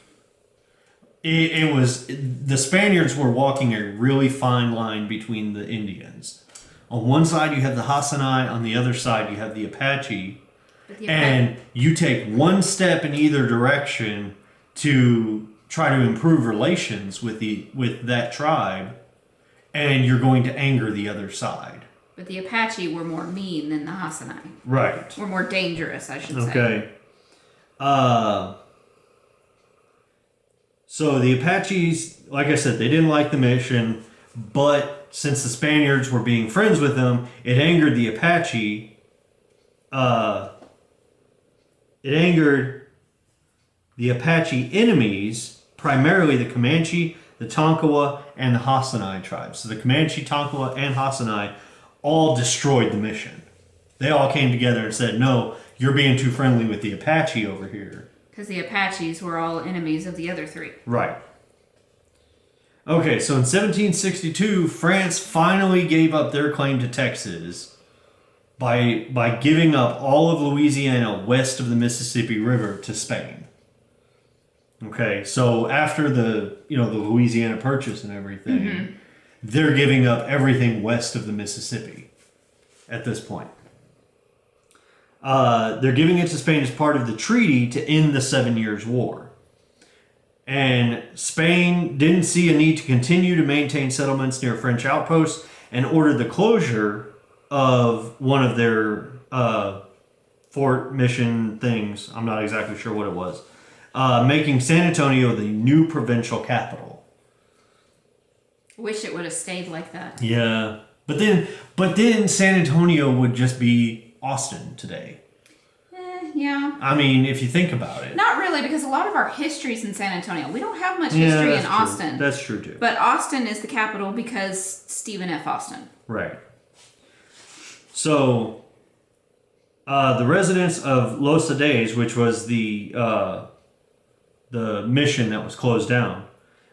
it was the Spaniards were walking a really fine line between the Indians. On one side you have the Hasinai, on the other side you have the Apache. And you take one step in either direction to try to improve relations with that tribe, and you're going to anger the other side. But the Apache were more mean than the Hasinai. Right. Were more dangerous, I should say. Okay. So the Apaches, like I said, they didn't like the mission, but since the Spaniards were being friends with them, it angered the Apache. It angered the Apache enemies, primarily the Comanche, the Tonkawa, and the Hasinai tribes. So the Comanche, Tonkawa, and Hasinai all destroyed the mission. They all came together and said, no, you're being too friendly with the Apache over here. Because the Apaches were all enemies of the other three. Right. Okay, so in 1762, France finally gave up their claim to Texas by giving up all of Louisiana west of the Mississippi River to Spain. Okay, so after the Louisiana Purchase and everything, they're giving up everything west of the Mississippi at this point. They're giving it to Spain as part of the treaty to end the 7 Years' War. And Spain didn't see a need to continue to maintain settlements near French outposts and ordered the closure of one of their fort mission things. I'm not exactly sure what it was. Making San Antonio the new provincial capital. Wish it would have stayed like that. Yeah. But then San Antonio would just be Austin today. yeah. I mean, if you think about it. Not really, because a lot of our history's in San Antonio. We don't have much history in Austin. True. That's true, too. But Austin is the capital because Stephen F. Austin. Right. So, the residents of Los Ades, which was the mission that was closed down,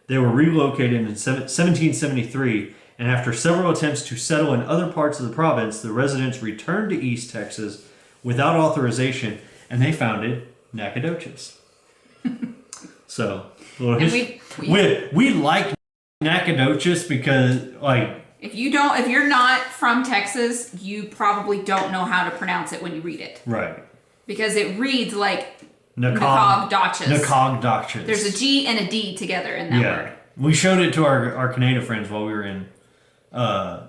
they were relocated in 1773, and after several attempts to settle in other parts of the province, the residents returned to East Texas without authorization, and they founded Nacogdoches. So, we like Nacogdoches because, like, if you're not from Texas, you probably don't know how to pronounce it when you read it. Right. Because it reads like Nacogdoches. Nacogdoches. There's a G and a D together in that word. We showed it to our Canada friends while we were in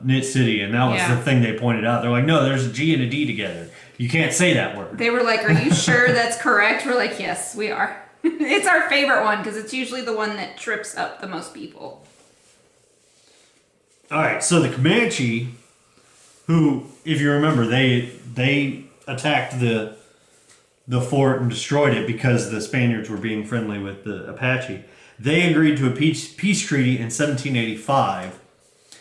Knit City, and that was the thing they pointed out. They're like, no, there's a G and a D together. You can't say that word. They were like, are you sure that's correct? We're like, yes, we are. It's our favorite one because it's usually the one that trips up the most people. All right, so the Comanche, who, if you remember, they attacked the fort and destroyed it because the Spaniards were being friendly with the Apache. They agreed to a peace treaty in 1785,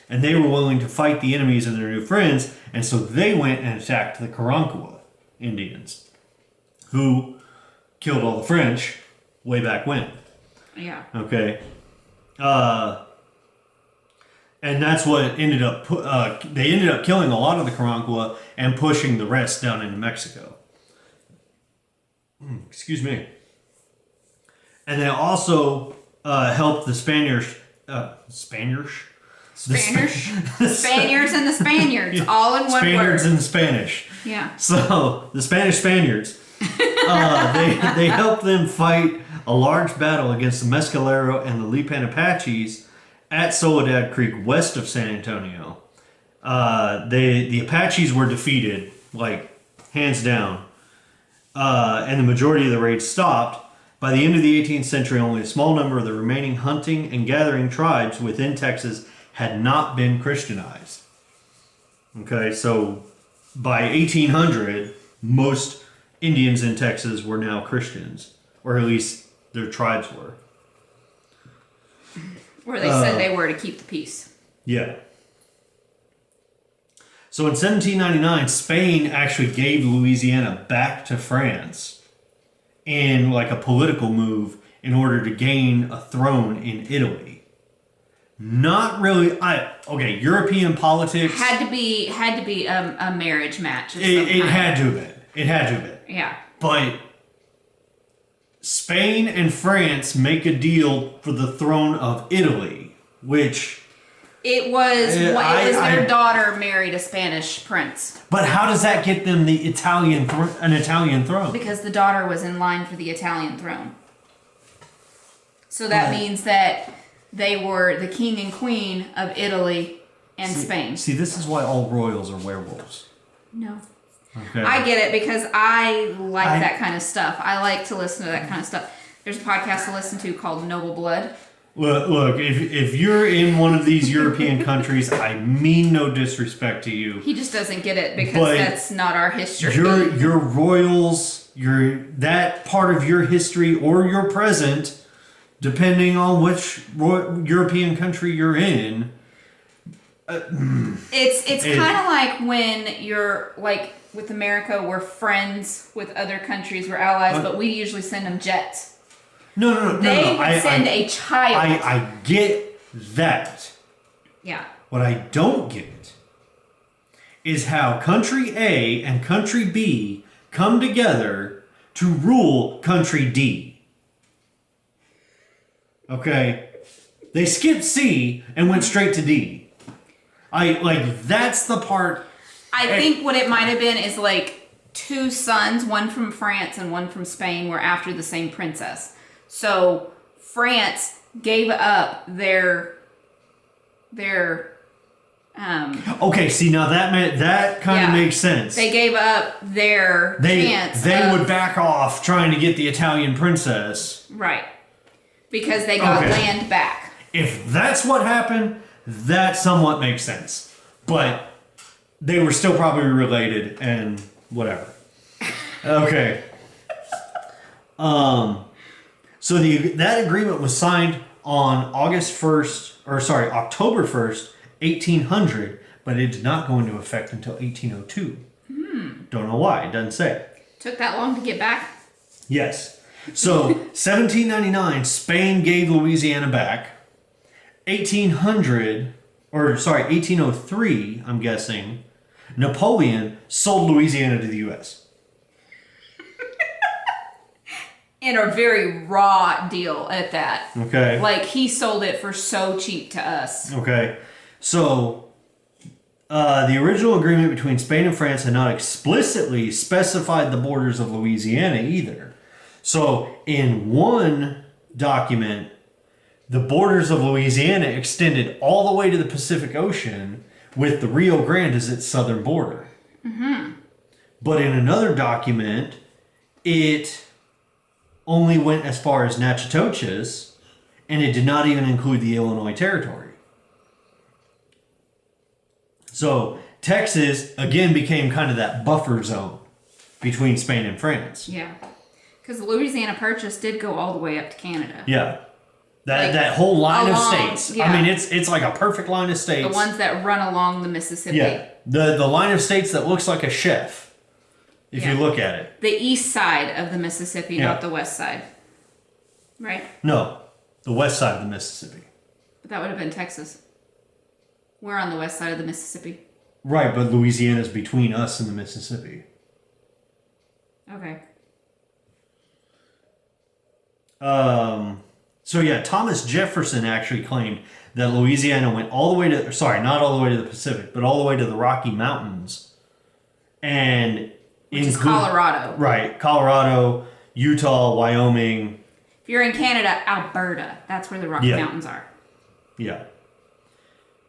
and they were willing to fight the enemies of their new friends, and so they went and attacked the Karankawa Indians, who killed all the French way back when. Yeah. Okay. And that's what ended up, they ended up killing a lot of the Karankawa and pushing the rest down into Mexico. Excuse me. And they also helped the Spaniards. Spaniards and the Spaniards, all in one Spaniards word. and the Spanish. Yeah. So the Spaniards, they helped them fight a large battle against the Mescalero and the Lipan Apaches at Soledad Creek, west of San Antonio. The Apaches were defeated, like hands down, and the majority of the raids stopped. By the end of the 18th century, only a small number of the remaining hunting and gathering tribes within Texas had not been Christianized. Okay, so by 1800, most Indians in Texas were now Christians, or at least their tribes were. Where they said they were to keep the peace. Yeah. So in 1799, Spain actually gave Louisiana back to France in like a political move in order to gain a throne in Italy. Not really. European politics had to be a marriage match. It had to have been. It had to have been. Yeah. But Spain and France make a deal for the throne of Italy, which it was their daughter married a Spanish prince. But how does that get them the an Italian throne? Because the daughter was in line for the Italian throne. So that means that they were the king and queen of Italy and Spain. See, this is why all royals are werewolves. No. Okay. I get it because I like that kind of stuff. I like to listen to that kind of stuff. There's a podcast to listen to called Noble Blood. Look, if you're in one of these European countries, I mean no disrespect to you. He just doesn't get it because that's not our history. Your royals, that part of your history or your present, depending on which European country you're in. It's kind of like when you're like with America, we're friends with other countries, we're allies, but we usually send them jets. No. They would send a child. I get that. Yeah. What I don't get is how country A and country B come together to rule country D. Okay? They skipped C and went straight to D. That's the part. I think what it might have been is like two sons, one from France and one from Spain, were after the same princess. So France gave up their okay, see now that kind of makes sense. They gave up their chance. They would back off trying to get the Italian princess. Right. Because they got land back. If that's what happened, that somewhat makes sense. But they were still probably related and whatever. Okay. So that agreement was signed on October 1st, 1800, but it did not go into effect until 1802. Don't know why. It doesn't say. Took that long to get back? Yes. So 1799, Spain gave Louisiana back. 1803, I'm guessing, Napoleon sold Louisiana to the U.S. And a very raw deal at that. Okay. Like, he sold it for so cheap to us. Okay. So, the original agreement between Spain and France had not explicitly specified the borders of Louisiana either. So, in one document, the borders of Louisiana extended all the way to the Pacific Ocean, with the Rio Grande as its southern border. Mm-hmm. But in another document, it only went as far as Natchitoches, and it did not even include the Illinois Territory. So Texas, again, became kind of that buffer zone between Spain and France. Yeah. Because the Louisiana Purchase did go all the way up to Canada. Yeah. That whole line of along, states. yeah. I mean, it's like a perfect line of states. The ones that run along the Mississippi. Yeah. The line of states that looks like a chef, if you look at it. The east side of the Mississippi, not the west side. Right? No, the west side of the Mississippi. But that would have been Texas. We're on the west side of the Mississippi. Right, but Louisiana's between us and the Mississippi. Okay. So yeah, Thomas Jefferson actually claimed that Louisiana went all the way to, not all the way to the Pacific, but all the way to the Rocky Mountains. And Which is Colorado. Right, Colorado, Utah, Wyoming. If you're in Canada, Alberta. That's where the Rocky Mountains are. Yeah.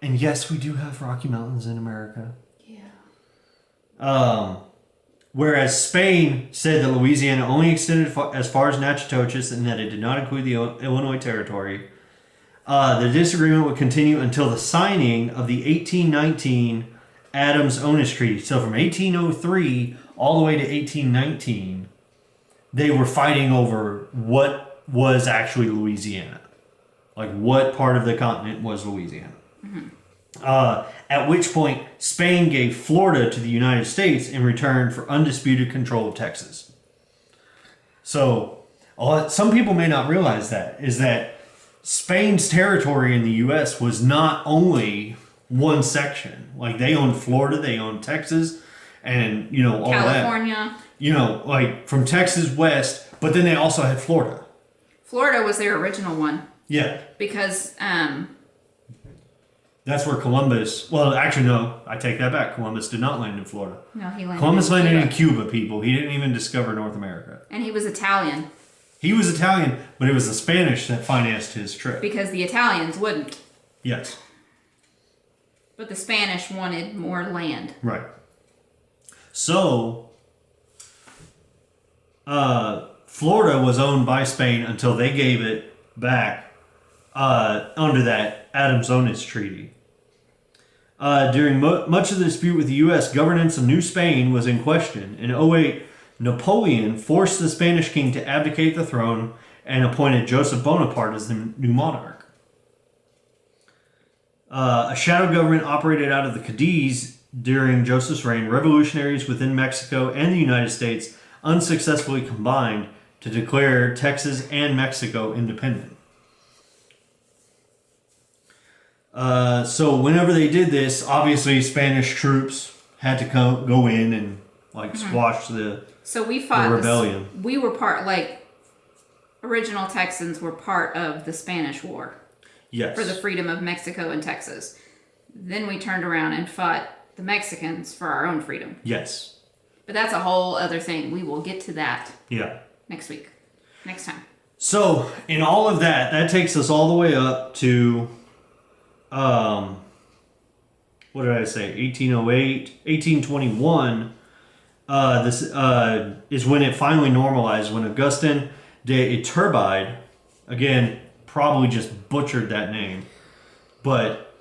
And yes, we do have Rocky Mountains in America. Yeah. Whereas Spain said that Louisiana only extended as far as Natchitoches and that it did not include the Illinois Territory. The disagreement would continue until the signing of the 1819 Adams-Onis Treaty. So from 1803 all the way to 1819, they were fighting over what was actually Louisiana. Like what part of the continent was Louisiana. Mm-hmm. At which point, Spain gave Florida to the United States in return for undisputed control of Texas. So, some people may not realize that Spain's territory in the U.S. was not only one section. Like, they owned Florida, they owned Texas, and, all California. that. Like, from Texas west, but then they also had Florida. Florida was their original one. Yeah. Because, that's where Columbus... Well, actually, no. I take that back. Columbus did not land in Florida. No, he landed Columbus in landed Cuba. in Cuba, people. He didn't even discover North America. And he was Italian. He was Italian, but it was the Spanish that financed his trip. Because the Italians wouldn't. Yes. But the Spanish wanted more land. Right. So, Florida was owned by Spain until they gave it back under that Adams-Onis Treaty. During much of the dispute with the U.S., governance of New Spain was in question. In 08, Napoleon forced the Spanish king to abdicate the throne and appointed Joseph Bonaparte as the new monarch. A shadow government operated out of the Cadiz during Joseph's reign. Revolutionaries within Mexico and the United States unsuccessfully combined to declare Texas and Mexico independent. So whenever they did this, obviously Spanish troops had to go in and squash the So we fought the rebellion. We were original Texans were part of the Spanish War. Yes. For the freedom of Mexico and Texas. Then we turned around and fought the Mexicans for our own freedom. Yes. But that's a whole other thing. We will get to that. Yeah. Next week. Next time. So in all of that takes us all the way up to what did I say? 1808, 1821. This is when it finally normalized, when Augustin de Iturbide, again, probably just butchered that name, but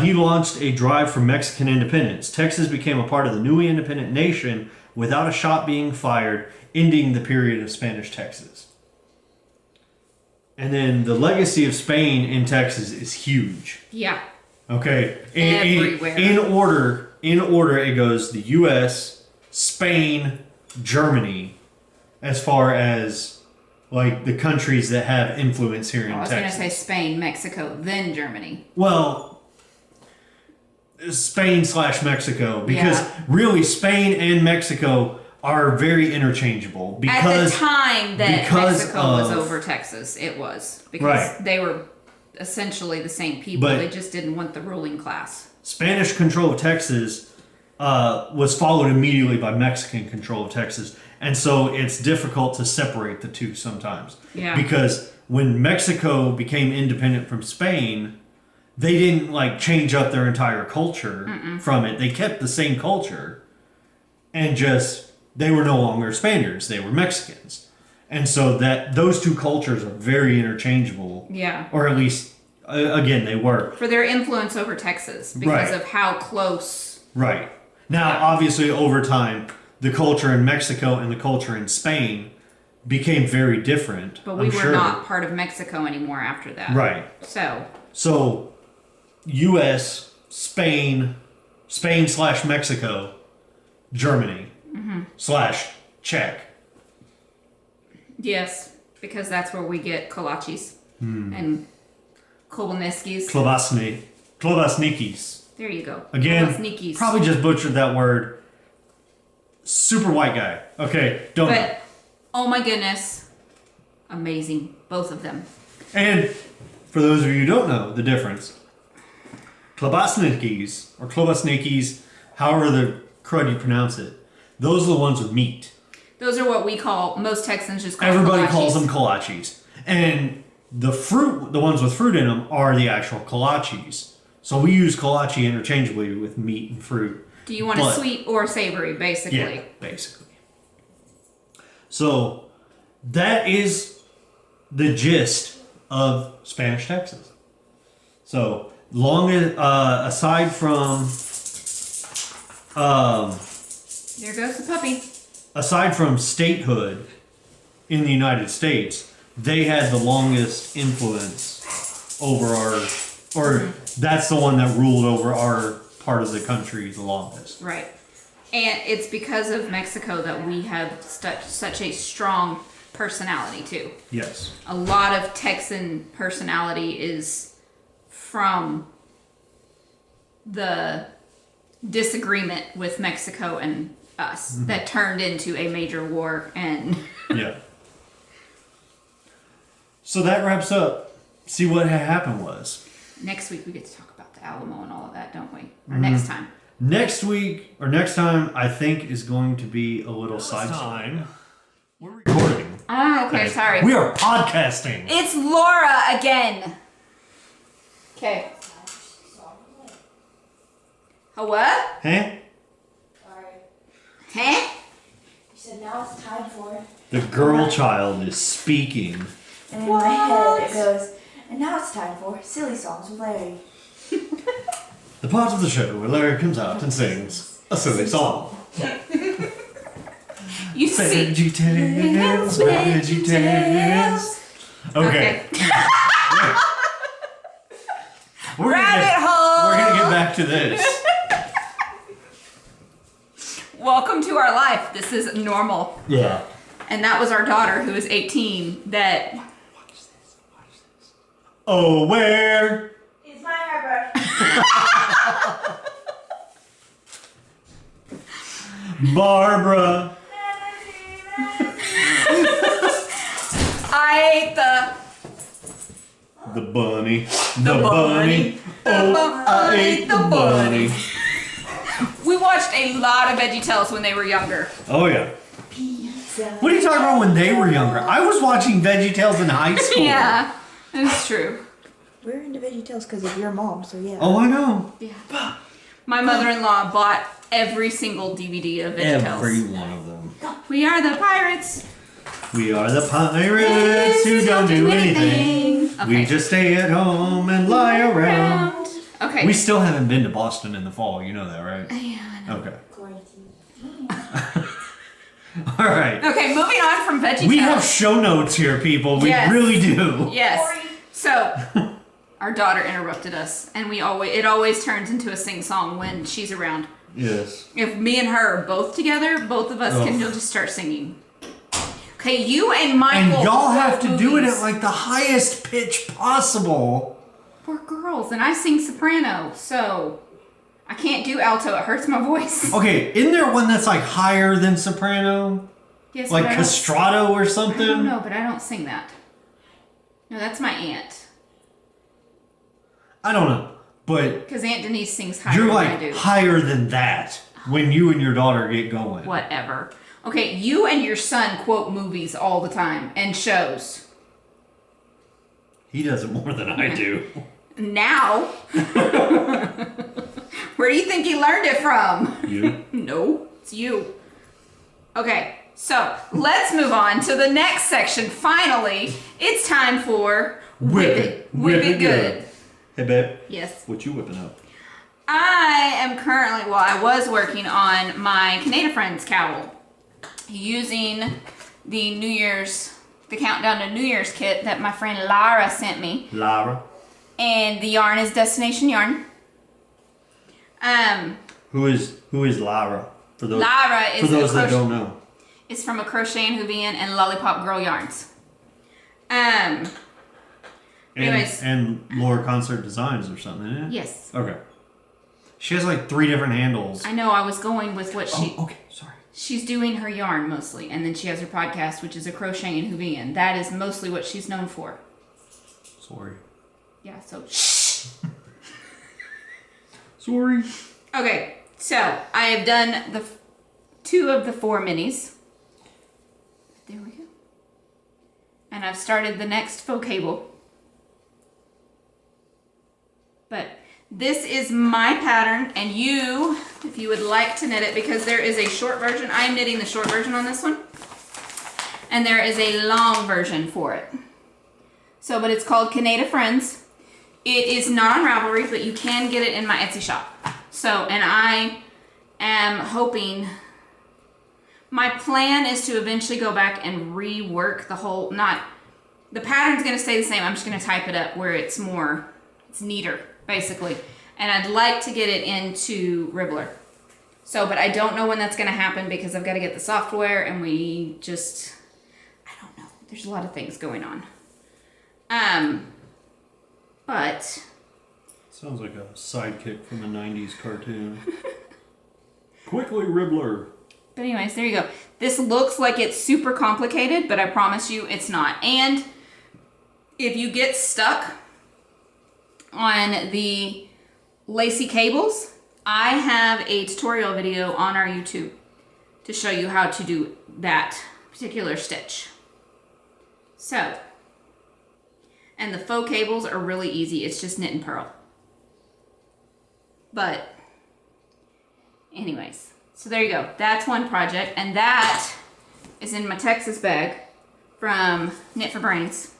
he launched a drive for Mexican independence. Texas became a part of the newly independent nation without a shot being fired, ending the period of Spanish Texas. And then the legacy of Spain in Texas is huge. Yeah. Okay. Everywhere. In order, it goes the U.S., Spain, Germany, as far as like the countries that have influence here in Texas. I was going to say Spain, Mexico, then Germany. Well, Spain/Mexico, because really Spain and Mexico are very interchangeable. Because at the time that Mexico was over Texas, it was. Because they were essentially the same people. They just didn't want the ruling class. Spanish control of Texas was followed immediately by Mexican control of Texas. And so it's difficult to separate the two sometimes. Yeah. Because when Mexico became independent from Spain, they didn't like change up their entire culture from it. They kept the same culture and just they were no longer Spaniards, they were Mexicans. And so that those two cultures are very interchangeable. Yeah. Or at least again they were. For their influence over Texas because of how close. Right. Now obviously over time the culture in Mexico and the culture in Spain became very different. But we were not part of Mexico anymore after that. Right. So U.S., Spain, Spain/Mexico, Germany, /Czech. Yes, because that's where we get kolaches and koloneskis. Klobasnikis. There you go. Again, Klobasnikis. probably just butchered that word. Super white guy. Okay, don't know. But, oh my goodness, amazing, both of them. And for those of you who don't know the difference, klobasnikis, or klobasnikis, however the crud you pronounce it, those are the ones with meat. Those are what we call, most Texans just call Everybody kolaches. calls them kolaches. And the ones with fruit in them are the actual kolaches. So we use kolache interchangeably with meat and fruit. Do you want it sweet or savory, basically? Yeah, basically. So that is the gist of Spanish Texas. So long as, aside from, there goes the puppy. aside from statehood in the United States, they had the longest influence over that's the one that ruled over our part of the country the longest. Right. And it's because of Mexico that we have such a strong personality, too. Yes. A lot of Texan personality is from the disagreement with Mexico and us that turned into a major war and Yeah. So that wraps up. See what happened was. next week we get to talk about the Alamo and all of that, don't we? Or next time. Next week or next time, I think is going to be a little side time. We're recording. Oh, okay, sorry. We are podcasting. It's Laura again. Okay. A what? Huh? Sorry. Huh? You said now it's time for. The girl child is speaking. And in my head it goes, and now it's time for Silly Songs with Larry. The part of the show where Larry comes out and sings a silly song. You see. Veggie tales, veggie tales. Okay. We're gonna get back to this. Welcome to our life. This is normal. Yeah. And that was our daughter, who is 18, that... Watch this. Oh, where? It's my hairbrush. Barbara. I ate The bunny. The bunny. Oh, I ate the bunny. We watched a lot of VeggieTales when they were younger. Oh, yeah. Pizza. What are you talking about when they were younger? I was watching VeggieTales in high school. Yeah, it's true. We're into VeggieTales because of your mom, so yeah. Oh, I know. Yeah. My mother-in-law bought every single DVD of VeggieTales. Every one of them. We are the pirates. We are the pirates who don't do anything. Okay. We just stay at home and lie around. Okay. We still haven't been to Boston in the fall. You know that, right? Yeah, I know. Okay. Quarantine. All right. Okay, moving on from VeggieTales. We have show notes here, people. We Yes. really do. Yes. Sorry. So, our daughter interrupted us, and it always turns into a sing-song when she's around. Yes. If me and her are both together, both of us can just start singing. Okay, you and Michael. And y'all have to do it movies. at like the highest pitch possible. We're girls, and I sing soprano, so I can't do alto. It hurts my voice. Okay, isn't there one that's like higher than soprano? Yes, Like but I don't- castrato or I don't something? know, but I don't sing that. No, that's my aunt. I don't know. But Because Aunt Denise sings higher you're than I like do. higher than that when you and your daughter get going. Whatever. Okay, you and your son quote movies all the time and shows. He does it more than I do. Now. Where do you think he learned it from? You? No, it's you. Okay, so let's move on to the next section. Finally, it's time for Whip It. Whip It Good. Hey, babe. Yes. What you whipping up? I am currently, I was working on my Canada Friends cowl using the Countdown to New Year's kit that my friend Lara sent me. Lara. And the yarn is Destination Yarn. Who is Lara? For those, Lara is for those a that don't know. It's from a Crochet and Hoovian and Lollypop Girl Yarns. Anyways. And Laura Concert Designs or something, isn't it? Yes. Okay. She has like 3 different handles. I know, I was going with what Okay, sorry. she's doing her yarn mostly. And then she has her podcast, which is a Crochet and Hoovian. That is mostly what she's known for. Sorry. Yeah, so Sorry. okay, so I have done the 2 of the 4 minis. There we go. And I've started the next faux cable. But this is my pattern, and you, if you would like to knit it, because there is a short version. I am knitting the short version on this one. And there is a long version for it. So, but it's called Canada Friends. It is not on Ravelry, but you can get it in my Etsy shop. So, and I am hoping, my plan is to eventually go back and rework the whole, the pattern's going to stay the same. I'm just going to type it up where it's neater, basically. And I'd like to get it into Ribbler. So, but I don't know when that's going to happen because I've got to get the software and I don't know. There's a lot of things going on. But Sounds like a sidekick from a 90s cartoon. Quickly, Ribbler. But anyways, there you go. This looks like it's super complicated, but I promise you it's not. And if you get stuck on the lacy cables, I have a tutorial video on our YouTube to show you how to do that particular stitch. So, and the faux cables are really easy. It's just knit and purl. But anyways, so there you go. That's one project, and that is in my Texas bag from Knit for Brains.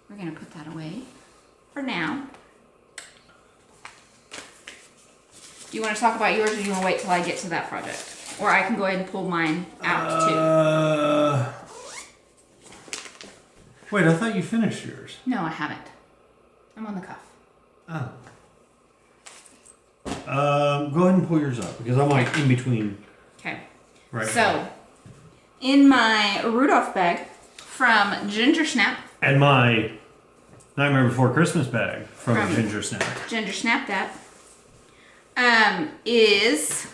We're gonna put that away for now. Do you want to talk about yours, or do you want to wait till I get to that project? Or I can go ahead and pull mine out too. Wait, I thought you finished yours. No, I haven't. I'm on the cuff. Oh. Go ahead and pull yours up because I'm like in between. Okay. Right. So, in my Rudolph bag from Gingersnap, And my Nightmare Before Christmas bag from From- Gingersnap. Gingersnap that, is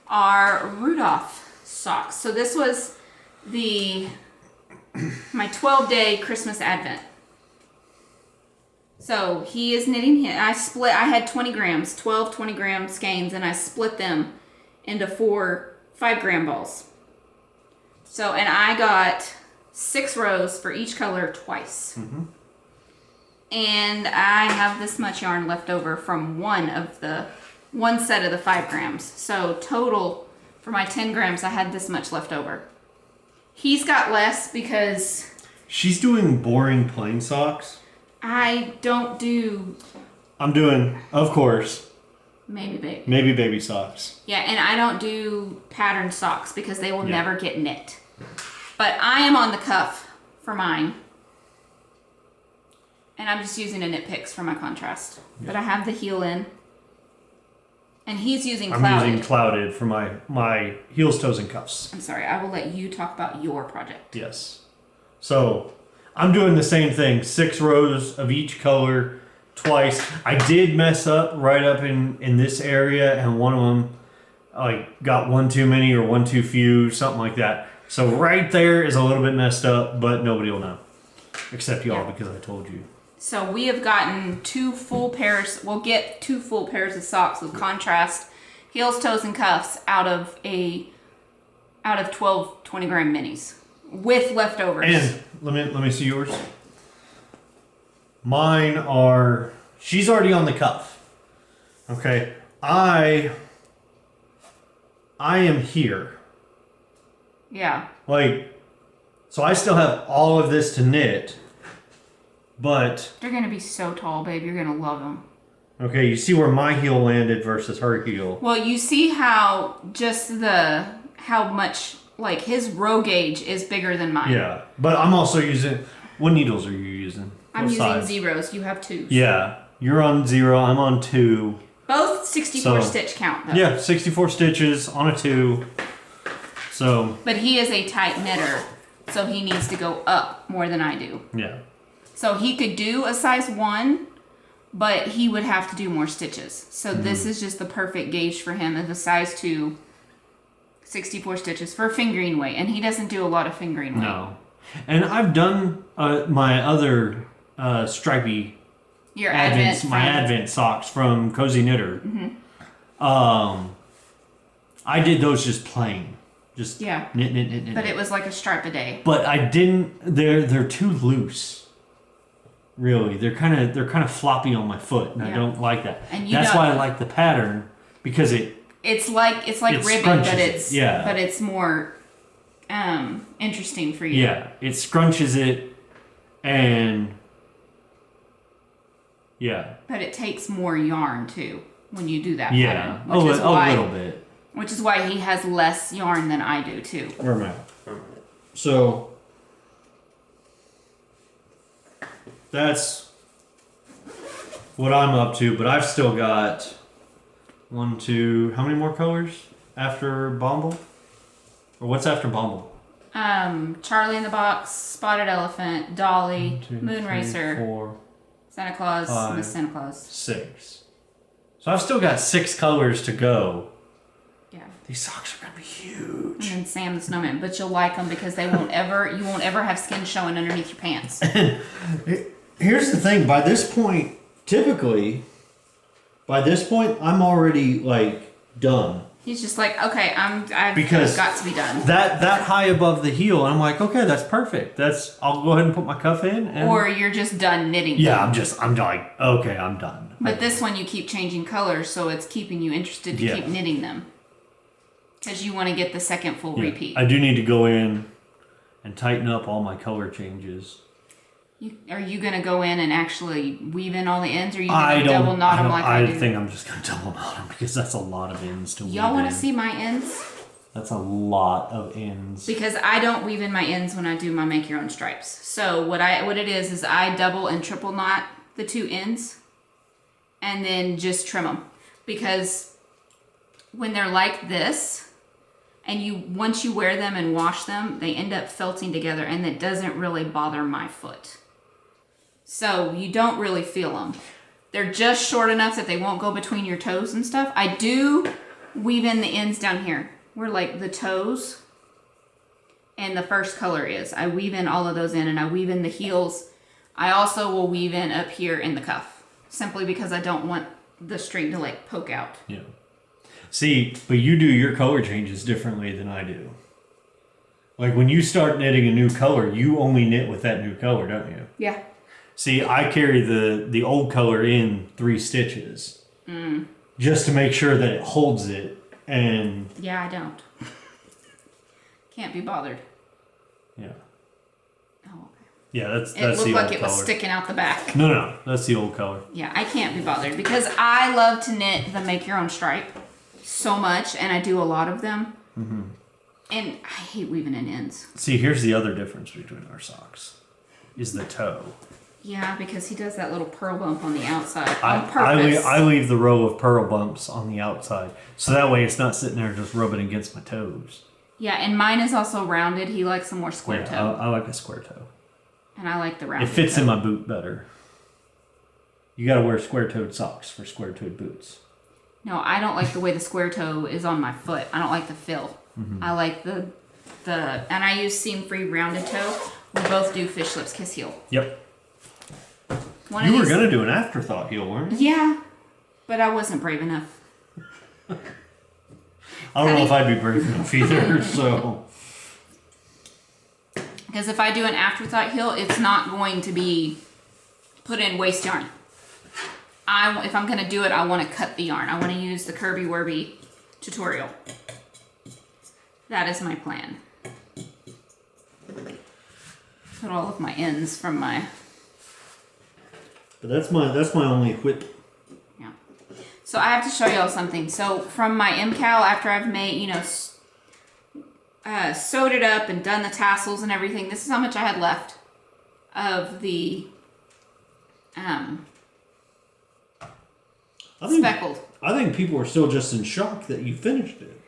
our Rudolph socks. So this was my 12-day Christmas Advent. So he is knitting him. I had 20 grams, 12 20-gram skeins, and I split them into 4 5-gram balls. So, and I got 6 rows for each color twice. Mm-hmm. And I have this much yarn left over from one set of the 5 grams. So total for my 10 grams, I had this much left over. He's got less because She's doing boring plain socks. I don't do. I'm doing, of course, Maybe baby socks. Yeah, and I don't do patterned socks because they will never get knit. But I am on the cuff for mine. And I'm just using a Knit Picks for my contrast. Yeah. But I have the heel in. And he's using Clouded. I'm using Clouded for my heels, toes, and cuffs. I'm sorry, I will let you talk about your project. Yes. So, I'm doing the same thing. 6 rows of each color twice. I did mess up right up in this area, and one of them got one too many or one too few, something like that. So right there is a little bit messed up, but nobody will know. Except y'all, because I told you. So we have gotten 2 full pairs. We'll get 2 full pairs of socks with contrast, heels, toes, and cuffs out of 12 20-gram minis with leftovers. And let me see yours. Mine are. She's already on the cuff. Okay, I am here. Yeah. So I still have all of this to knit. But they're gonna be so tall, babe. You're gonna love them. Okay, you see where my heel landed versus her heel. Well, you see how much his row gauge is bigger than mine. Yeah, but I'm also using. What needles are you using? I'm using zeros. You have 2s. Yeah, you're on 0. I'm on 2. Both 64 stitch count though. Yeah, 64 stitches on a 2. So. But he is a tight knitter, so he needs to go up more than I do. Yeah. So he could do a size 1, but he would have to do more stitches. So this is just the perfect gauge for him of a size 2, 64 stitches for fingering weight. And he doesn't do a lot of fingering weight. No. And I've done my other stripy Advent socks from Cozy Knitter. Mm-hmm. I did those just plain. Just knit. But it was like a stripe a day. But I didn't. They're too loose. Really, they're kind of floppy on my foot, and I don't like that. And that's why I like the pattern because it's like ribbon, but it's more interesting for you. Yeah, it scrunches it, and But it takes more yarn too when you do that pattern. A little bit. Which is why he has less yarn than I do too. Where am I? So. That's what I'm up to, but I've still got 1, 2, how many more colors after Bomble? Or what's after Bomble? Charlie in the Box, Spotted Elephant, Dolly, 1, 2, Moon 3, Racer, 4, Santa Claus, 5, Miss Santa Claus. 6. So I've still got 6 colors to go. Yeah. These socks are gonna be huge. And then Sam the Snowman, but you'll like them because you won't ever have skin showing underneath your pants. Here's the thing, by this point, I'm already done. He's just like, okay, I've got to be done. That high above the heel, I'm like, okay, that's perfect. I'll go ahead and put my cuff in. Or you're just done knitting. Yeah, I'm like, okay, I'm done. But this one you keep changing colors, so it's keeping you interested to keep knitting them. Because you want to get the second full repeat. I do need to go in and tighten up all my color changes. Are you going to go in and actually weave in all the ends, or are you going to double knot them like I do? I think I'm just going to double knot them because that's a lot of ends to weave in. Y'all want to see my ends? That's a lot of ends. Because I don't weave in my ends when I do my make your own stripes. So what it is I double and triple knot the 2 ends and then just trim them. Because when they're like this, and once you wear them and wash them, they end up felting together, and it doesn't really bother my foot. So you don't really feel them. They're just short enough that they won't go between your toes and stuff. I do weave in the ends down here, where the toes and the first color is. I weave in all of those in, and I weave in the heels. I also will weave in up here in the cuff, simply because I don't want the string to poke out. Yeah. See, but you do your color changes differently than I do. When you start knitting a new color, you only knit with that new color, don't you? Yeah. See, I carry the old color in 3 stitches. Just to make sure that it holds it. And yeah, I don't. Can't be bothered. Yeah. Oh, Yeah, that's It the looked old like it color. was sticking out the back. No, that's the old color. Yeah, I can't be bothered because I love to knit the make your own stripe so much, and I do a lot of them. Mm-hmm. And I hate weaving in ends. See, here's the other difference between our socks, is the toe. Yeah, because he does that little pearl bump on the outside on purpose. I leave the row of pearl bumps on the outside, so that way it's not sitting there just rubbing against my toes. Yeah, and mine is also rounded. He likes a more square toe. I like a square toe. And I like the rounded It fits toe. in my boot better. You gotta wear square-toed socks for square-toed boots. No, I don't like the way the square toe is on my foot. I don't like the fill. Mm-hmm. I like the and I use seam-free rounded toe. We both do fish lips kiss heel. Yep. One You of were these- gonna do an afterthought heel, weren't you? Yeah, but I wasn't brave enough. I don't know if I'd be brave enough either, so... Because if I do an afterthought heel, it's not going to be put in waste yarn. If I'm going to do it, I want to cut the yarn. I want to use the Kirby Werby tutorial. That is my plan. Put all of my ends from my... But that's my only whip. Yeah. So I have to show y'all something. So from my MCal, after I've made, sewed it up and done the tassels and everything, this is how much I had left of the speckled. I think people are still just in shock that you finished it.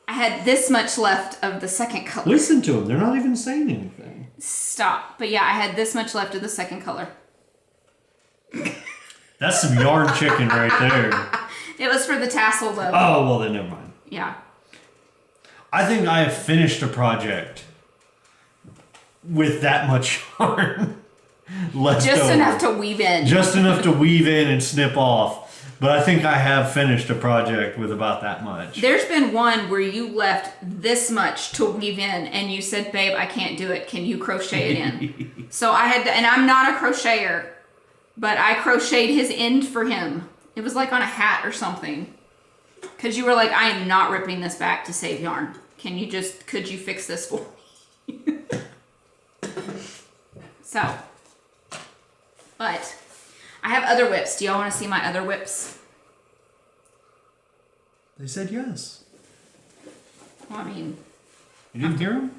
I had this much left of the second color. Listen to them. They're not even saying anything. Stop. But yeah, I had this much left of the second color. That's some yarn chicken right there. It was for the tassel though. Oh, well then never mind. Yeah. I think I have finished a project with that much yarn left Just over. enough to weave in. Just enough to weave in and snip off. But I think I have finished a project with about that much. There's been one where you left this much to weave in and you said, babe, I can't do it. Can you crochet it in? So I had to, and I'm not a crocheter, but I crocheted his end for him. It was like on a hat or something. Because you were like, I am not ripping this back to save yarn. Could you fix this for me? So, but I have other whips. Do y'all want to see my other whips? They said yes. Well, I mean, You didn't hear them?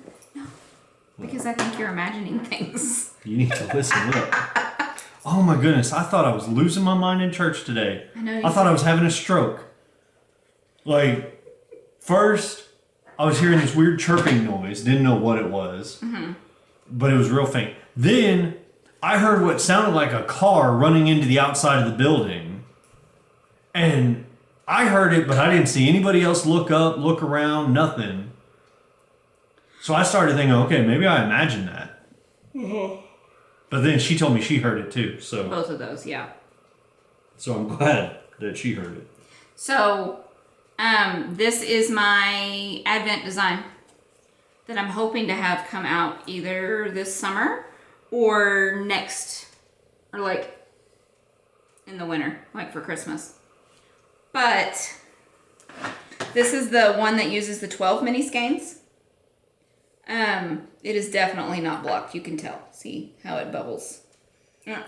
because I think you're imagining things. You need to listen up. Oh my goodness, I thought I was losing my mind in church today. I know you I thought I was having a stroke. Like, first, I was hearing this weird chirping noise. Didn't know what it was. Mm-hmm. But it was real faint. Then, I heard what sounded like a car running into the outside of the building. And I heard it, but I didn't see anybody else look up, look around, nothing. So I started thinking, okay, maybe I imagined that. Mm-hmm. But then she told me she heard it too. So Both of those, yeah. So I'm glad that she heard it. So, this is my Advent design that I'm hoping to have come out either this summer or next, or like in the winter, like for Christmas. But this is the one that uses the 12 mini skeins. It is definitely not blocked. You can tell. See how it bubbles. Yeah.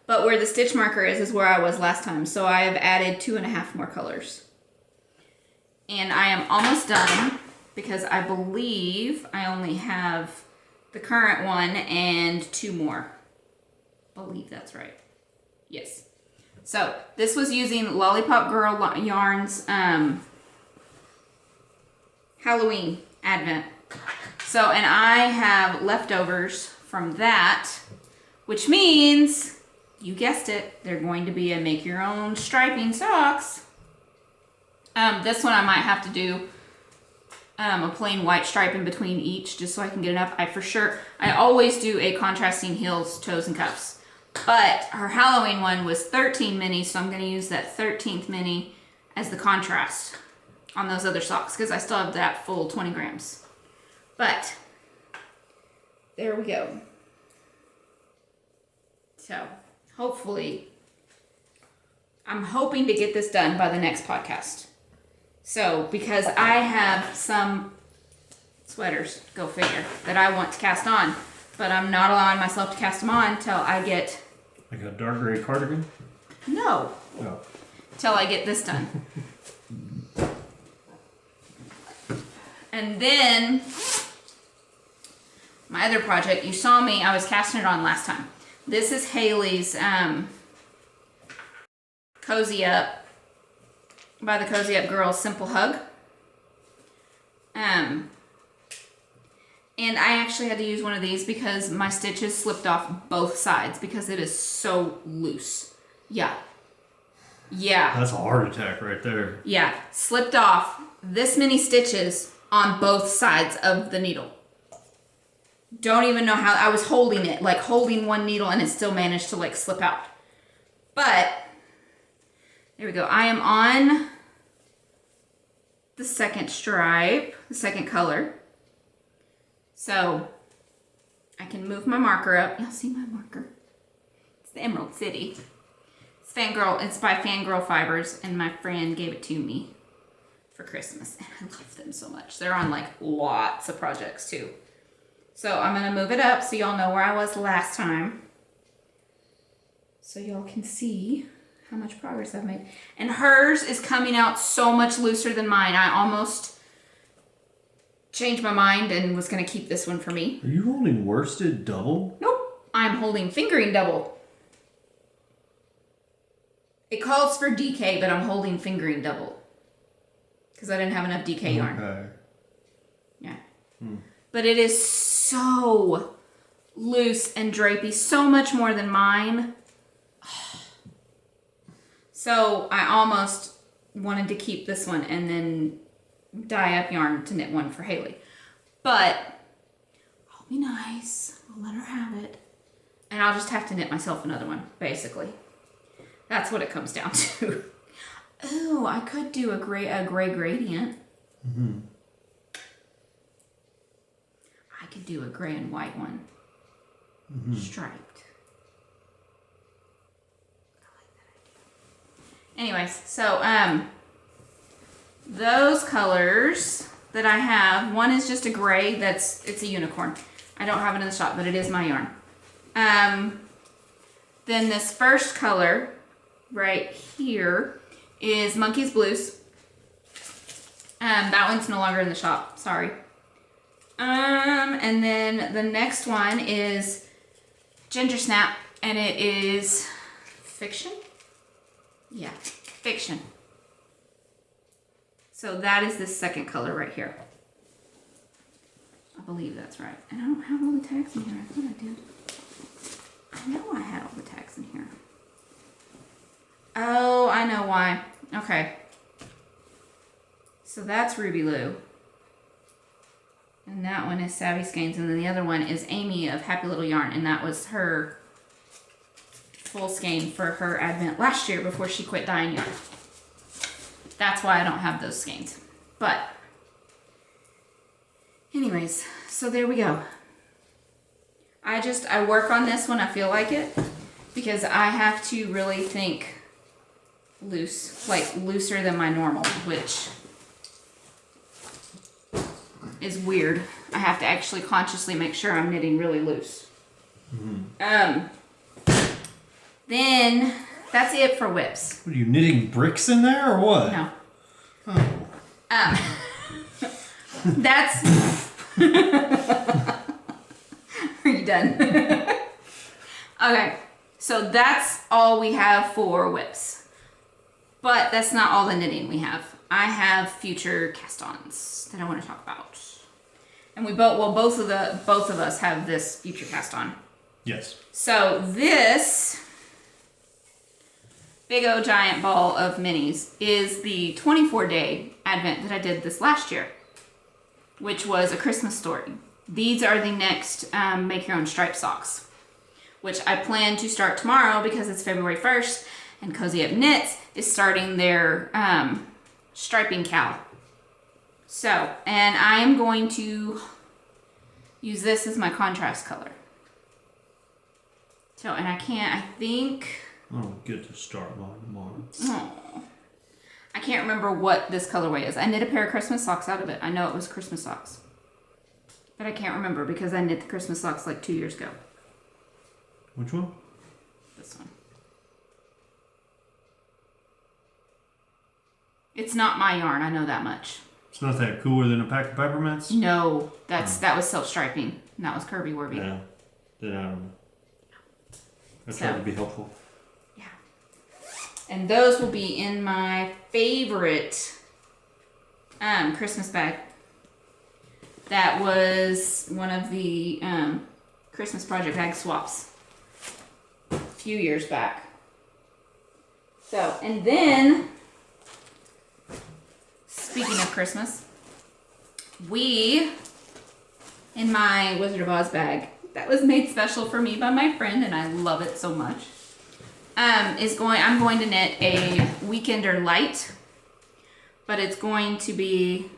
But where the stitch marker is where I was last time. So I have added 2.5 more colors. And I am almost done because I believe I only have the current one and 2 more. I believe that's right. Yes. So this was using Lollypop Girl Yarns Halloween Advent. So, and I have leftovers from that, which means, you guessed it, they're going to be a make your own striping socks. This one I might have to do a plain white stripe in between each just so I can get it up. I always do a contrasting heels, toes, and cuffs. But her Halloween one was 13 mini, so I'm going to use that 13th mini as the contrast on those other socks because I still have that full 20 grams. But there we go. So hopefully, I'm hoping to get this done by the next podcast. So because I have some sweaters, go figure, that I want to cast on. but I'm not allowing myself to cast them on till I get... Like a dark gray cardigan? No. No. Till I get this done. And then, my other project, you saw me, I was casting it on last time. This is Haley's Cozy Up by the Cozy Up Girls Simple Hug. And I actually had to use one of these because my stitches slipped off both sides because it is so loose. Yeah. Yeah. That's a heart attack right there. Yeah. Slipped off this many stitches on both sides of the needle. Don't even know how. I was holding it, like holding one needle, and it still managed to like slip out. But there we go. I am on the second stripe, the second color. So I can move my marker up. Y'all see my marker? It's the Emerald City. It's Fangirl. It's by Fangirl Fibers, and my friend gave it to me for Christmas, and I love them so much. They're on like lots of projects too. So I'm gonna move it up so y'all know where I was last time, so y'all can see how much progress I've made. And hers is coming out so much looser than mine. I almost changed my mind and was gonna keep this one for me. Are you holding worsted double? Nope, I'm holding fingering double. It calls for DK, but I'm holding fingering double because I didn't have enough DK yarn. Okay. Yeah. But it is so loose and drapey, so much more than mine. So I almost wanted to keep this one and then dye up yarn to knit one for Haley. But I'll be nice. I'll let her have it. And I'll just have to knit myself another one, basically. That's what it comes down to. Ooh, I could do a gray gradient. Mm-hmm. I could do a gray and white one. Mm-hmm. Striped. I like that idea. Anyways, so those colors that I have, one is just a gray it's a unicorn. I don't have it in the shop, but it is my yarn. Then this first color right here is Monkey's Blues. That one's no longer in the shop, sorry. And then the next one is Gingersnap, and it is Fiction? Yeah, Fiction. So that is this second color right here. I believe that's right. And I don't have all the tags in here. I thought I did. I know I had all the tags in here. Oh, I know why. Okay. So that's Ruby Lou. And that one is Savvy Skeins. And then the other one is Amy of Happy Little Yarn. And that was her full skein for her advent last year before she quit dyeing yarn. That's why I don't have those skeins. But anyways, so there we go. I work on this when I feel like it because I have to really think loose, like looser than my normal, which is weird. I have to actually consciously make sure I'm knitting really loose. Mm-hmm. Then that's it for whips. What, are you knitting bricks in there or what? No. Oh. That's. Are you done? Okay, so that's all we have for whips. But that's not all the knitting we have. I have future cast-ons that I want to talk about. And we both of us have this future cast-on. Yes. So this big old giant ball of minis is the 24-day advent that I did this last year, which was a Christmas story. These are the next make your own stripe socks, which I plan to start tomorrow because it's February 1st and Cozy Up Knits is starting their striping cowl. So, and I'm going to use this as my contrast color. So, and I think... I don't get to start mine tomorrow. Oh, I can't remember what this colorway is. I knit a pair of Christmas socks out of it. I know it was Christmas socks. But I can't remember because I knit the Christmas socks like 2 years ago. Which one? This one. It's not my yarn, I know that much. It's not that cooler than a pack of peppermints? No, that was self-striping. And that was Kirby Warby. Yeah. Then I don't know. I tried to be helpful. Yeah. And those will be in my favorite Christmas bag. That was one of the Christmas project bag swaps a few years back. So, and then, speaking of Christmas, in my Wizard of Oz bag, that was made special for me by my friend, and I love it so much, I'm going to knit a Weekender Light, but it's going to be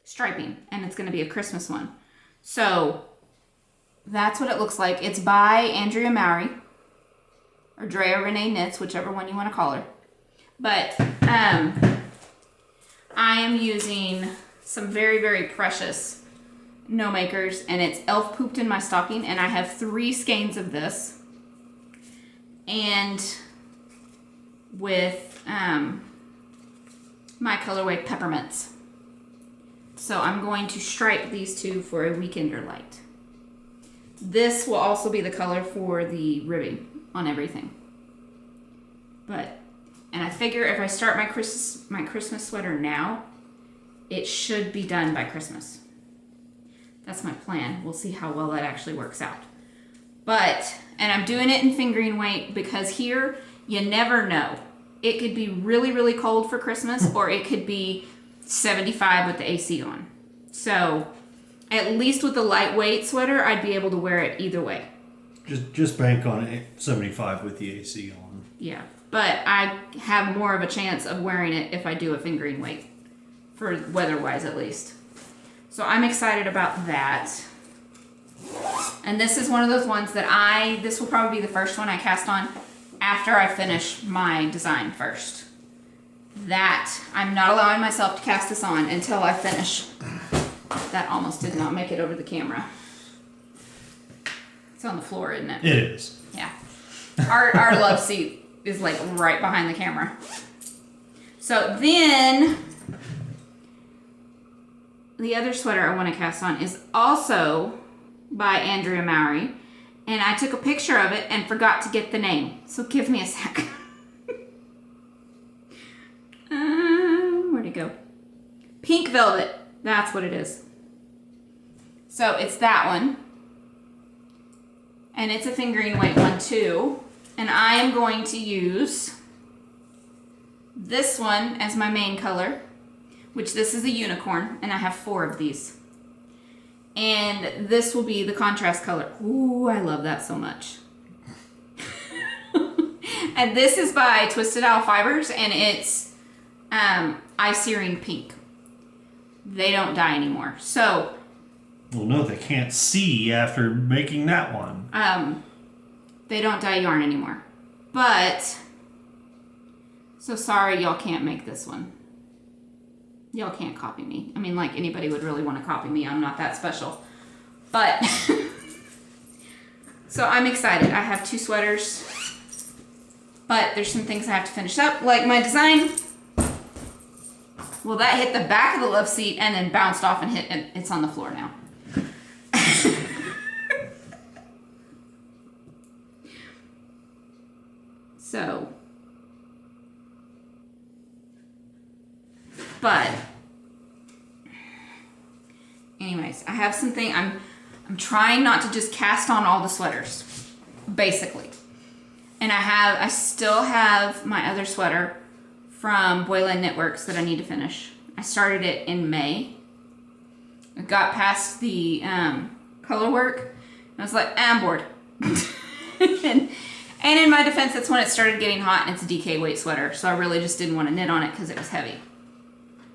striping, and it's going to be a Christmas one. So that's what it looks like. It's by Andrea Mowry, or Drea Renee Knits, whichever one you want to call her. But I am using some very, very precious No Makers, and it's Elf Pooped in My Stocking, and I have 3 skeins of this. And with my colorway Peppermints. So I'm going to stripe these 2 for a Weekender Light. This will also be the color for the ribbing on everything. And I figure if I start my Christmas sweater now, it should be done by Christmas. That's my plan. We'll see how well that actually works out. And I'm doing it in fingering weight because here, you never know. It could be really, really cold for Christmas, or it could be 75 with the AC on. So, at least with the lightweight sweater, I'd be able to wear it either way. Just bank on it 75 with the AC on. Yeah, but I have more of a chance of wearing it if I do a fingering weight, for weather-wise at least. So I'm excited about that. And this is one of those ones that this will probably be the first one I cast on after I finish my design first. That I'm not allowing myself to cast this on until I finish. That almost did not make it over the camera. It's on the floor, isn't it? It is. Yeah. Our love seat is like right behind the camera. So then the other sweater I want to cast on is also by Andrea Mowry, and I took a picture of it and forgot to get the name. So give me a sec. Where'd it go? Pink Velvet. That's what it is. So it's that one. And it's a fingering weight one too. And I am going to use this one as my main color, which this is a unicorn, and I have 4 of these. And this will be the contrast color. Ooh, I love that so much. And this is by Twisted Owl Fibers, and it's Ice Earring Pink. They don't dye anymore. So, well, no, they can't see after making that one. they don't dye yarn anymore. But, so sorry y'all can't make this one. Y'all can't copy me. I mean, like, anybody would really want to copy me. I'm not that special. But, so I'm excited. I have 2 sweaters. But there's some things I have to finish up. Like my design. Well, that hit the back of the love seat and then bounced off and it's on the floor now. So. But anyways, I have something. I'm trying not to just cast on all the sweaters, basically. And I still have my other sweater from Boylan Knitworks that I need to finish. I started it in May. I got past the color work. And I was like, I'm bored. and in my defense, that's when it started getting hot, and it's a DK weight sweater. So I really just didn't want to knit on it because it was heavy.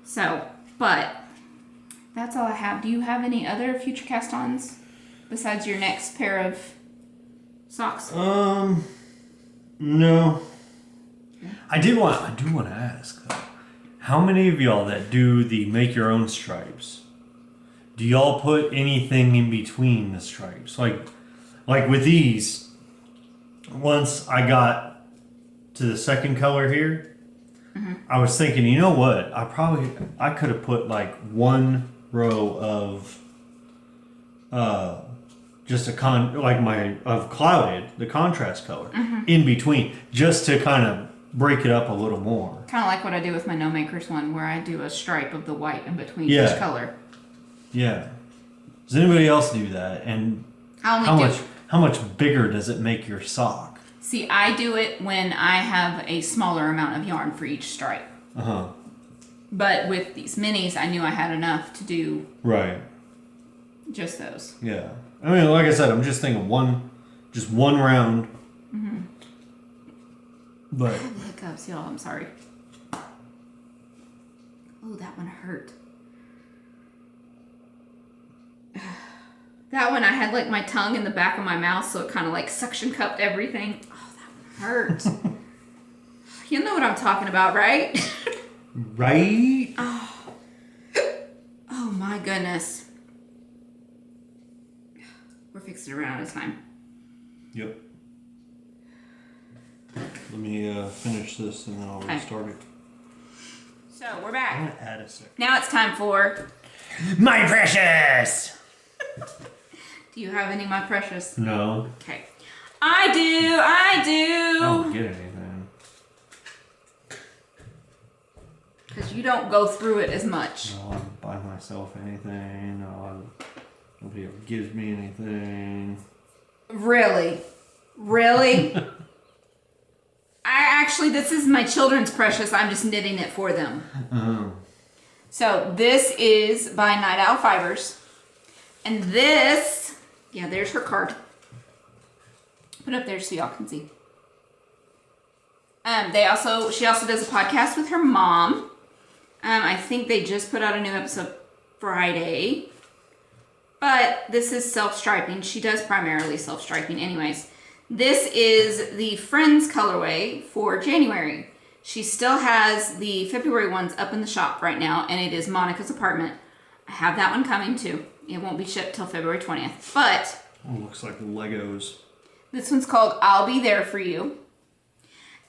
So, but that's all I have. Do you have any other future cast-ons besides your next pair of socks? No. I do want to ask though. How many of y'all that do the make your own stripes, do y'all put anything in between the stripes? Like with these, once I got to the second color here, I was thinking, you know what? I could have put like one row of just clouded, the contrast color in between, just to kind of break it up a little more. Kind of like what I do with my No Makers one, where I do a stripe of the white in between each color. Yeah. Does anybody else do that? And how much bigger does it make your sock? See, I do it when I have a smaller amount of yarn for each stripe. But with these minis, I knew I had enough to do just those. Yeah. I mean, like I said, I'm just thinking one round. But I have hiccups, y'all. I'm sorry. Oh, that one hurt. That one, I had like my tongue in the back of my mouth, so it kind of like suction cupped everything. Oh, that one hurt. You know what I'm talking about, right? Right? Oh my goodness. We're fixing to run out of time. Yep. Let me finish this and then I'll restart it. So we're back. I'm gonna add a second. Now it's time for My Precious! Do you have any My Precious? No. Okay. I do. I don't get anything. Because you don't go through it as much. No, I don't buy myself anything. Nobody ever gives me anything. Really? Really? This is my children's Precious. I'm just knitting it for them. So this is by Night Owl Fibers. And this, there's her card. Put it up there so y'all can see. She also does a podcast with her mom. I think they just put out a new episode Friday. But this is self-striping. She does primarily self-striping anyways. This is the Friends colorway for January. She still has the February ones up in the shop right now, and it is Monica's Apartment. I have that one coming too. It won't be shipped till February 20th. But looks like Legos. This one's called I'll Be There For You.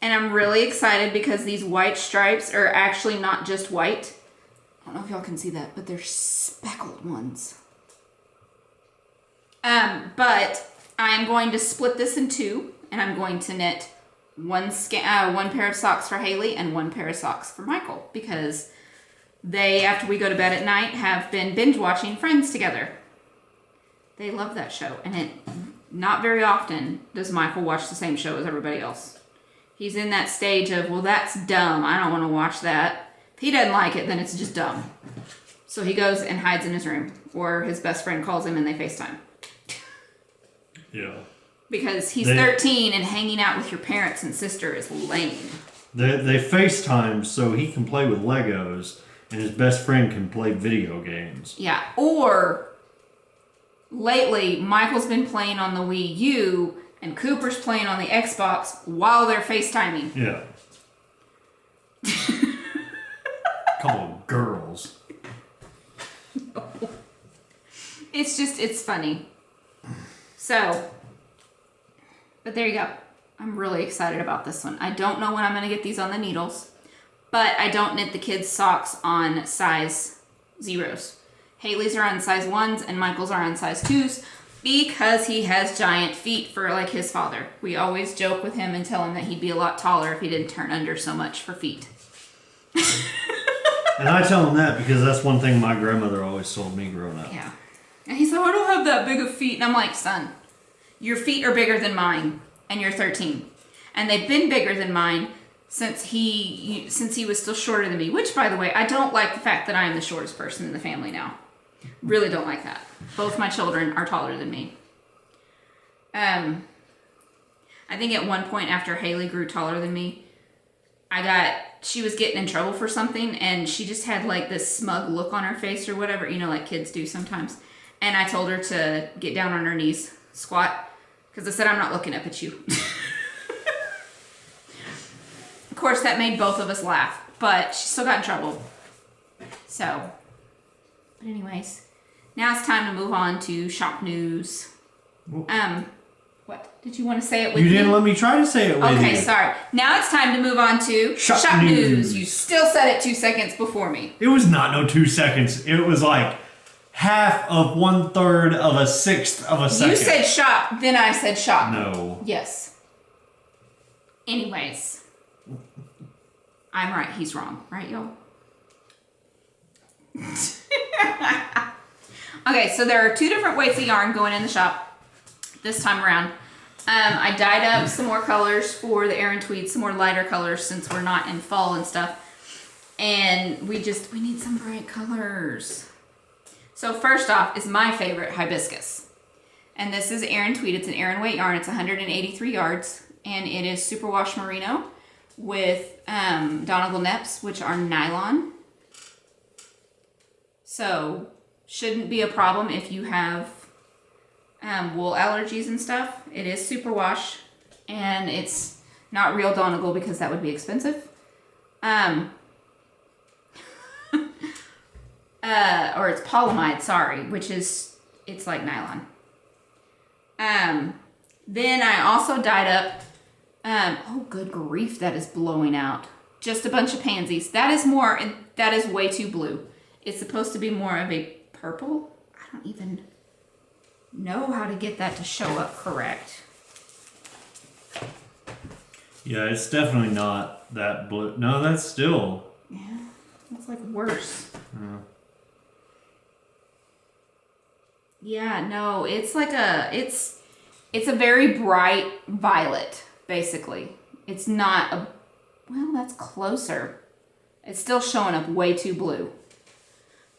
And I'm really excited because these white stripes are actually not just white. I don't know if y'all can see that, but they're speckled ones. But I'm going to split this in two, and I'm going to knit one pair of socks for Haley and one pair of socks for Michael, because they, after we go to bed at night, have been binge watching Friends together. They love that show, and not very often does Michael watch the same show as everybody else. He's in that stage of, well, that's dumb. I don't want to watch that. If he doesn't like it, then it's just dumb. So he goes and hides in his room, or his best friend calls him and they FaceTime. Yeah. Because he's 13 and hanging out with your parents and sister is lame. They FaceTime so he can play with Legos and his best friend can play video games. Yeah. Or lately, Michael's been playing on the Wii U and Cooper's playing on the Xbox while they're FaceTiming. Yeah. Couple of girls. No. It's funny. So, but there you go. I'm really excited about this one. I don't know when I'm going to get these on the needles, but I don't knit the kids' socks on size 0s. Haley's are on size 1s and Michael's are on size 2s because he has giant feet for like his father. We always joke with him and tell him that he'd be a lot taller if he didn't turn under so much for feet. And I tell him that because that's one thing my grandmother always told me growing up. Yeah. And he said, I don't have that big of feet. And I'm like, son, your feet are bigger than mine and you're 13. And they've been bigger than mine since he was still shorter than me. Which, by the way, I don't like the fact that I am the shortest person in the family now. Really don't like that. Both my children are taller than me. I think at one point after Haley grew taller than me, she was getting in trouble for something and she just had like this smug look on her face or whatever, like kids do sometimes. And I told her to get down on her knees, squat, because I said, I'm not looking up at you. Of course, that made both of us laugh. but she still got in trouble. So, but anyways, now it's time to move on to shop news. What? Did you want to say it with me? You didn't let me try to say it with you. Okay, sorry. Now it's time to move on to shop news. You still said it 2 seconds before me. It was not no 2 seconds. It was like half of 1/3 of a sixth of a second. You said shop, then I said shop. No. Yes. Anyways. I'm right, he's wrong. Right, y'all? Okay, so there are 2 different weights of yarn going in the shop this time around. I dyed up some more colors for the Aran tweed, some more lighter colors since we're not in fall and stuff. And we need some bright colors. So first off is my favorite, hibiscus. And this is Aran tweed. It's an Aran weight yarn. It's 183 yards. And it is superwash merino with Donegal neps, which are nylon. So shouldn't be a problem if you have wool allergies and stuff. It is superwash, and it's not real Donegal because that would be expensive. Or it's polyamide, sorry, which is, it's like nylon. Then I also dyed up, oh good grief, that is blowing out. Just a bunch of pansies. That is way too blue. It's supposed to be more of a purple. I don't even know how to get that to show up correct. Yeah, it's definitely not that blue. No, that's still. Yeah, it's like worse. Yeah, no, it's like it's a very bright violet, basically. It's not a, well, that's closer. It's still showing up way too blue.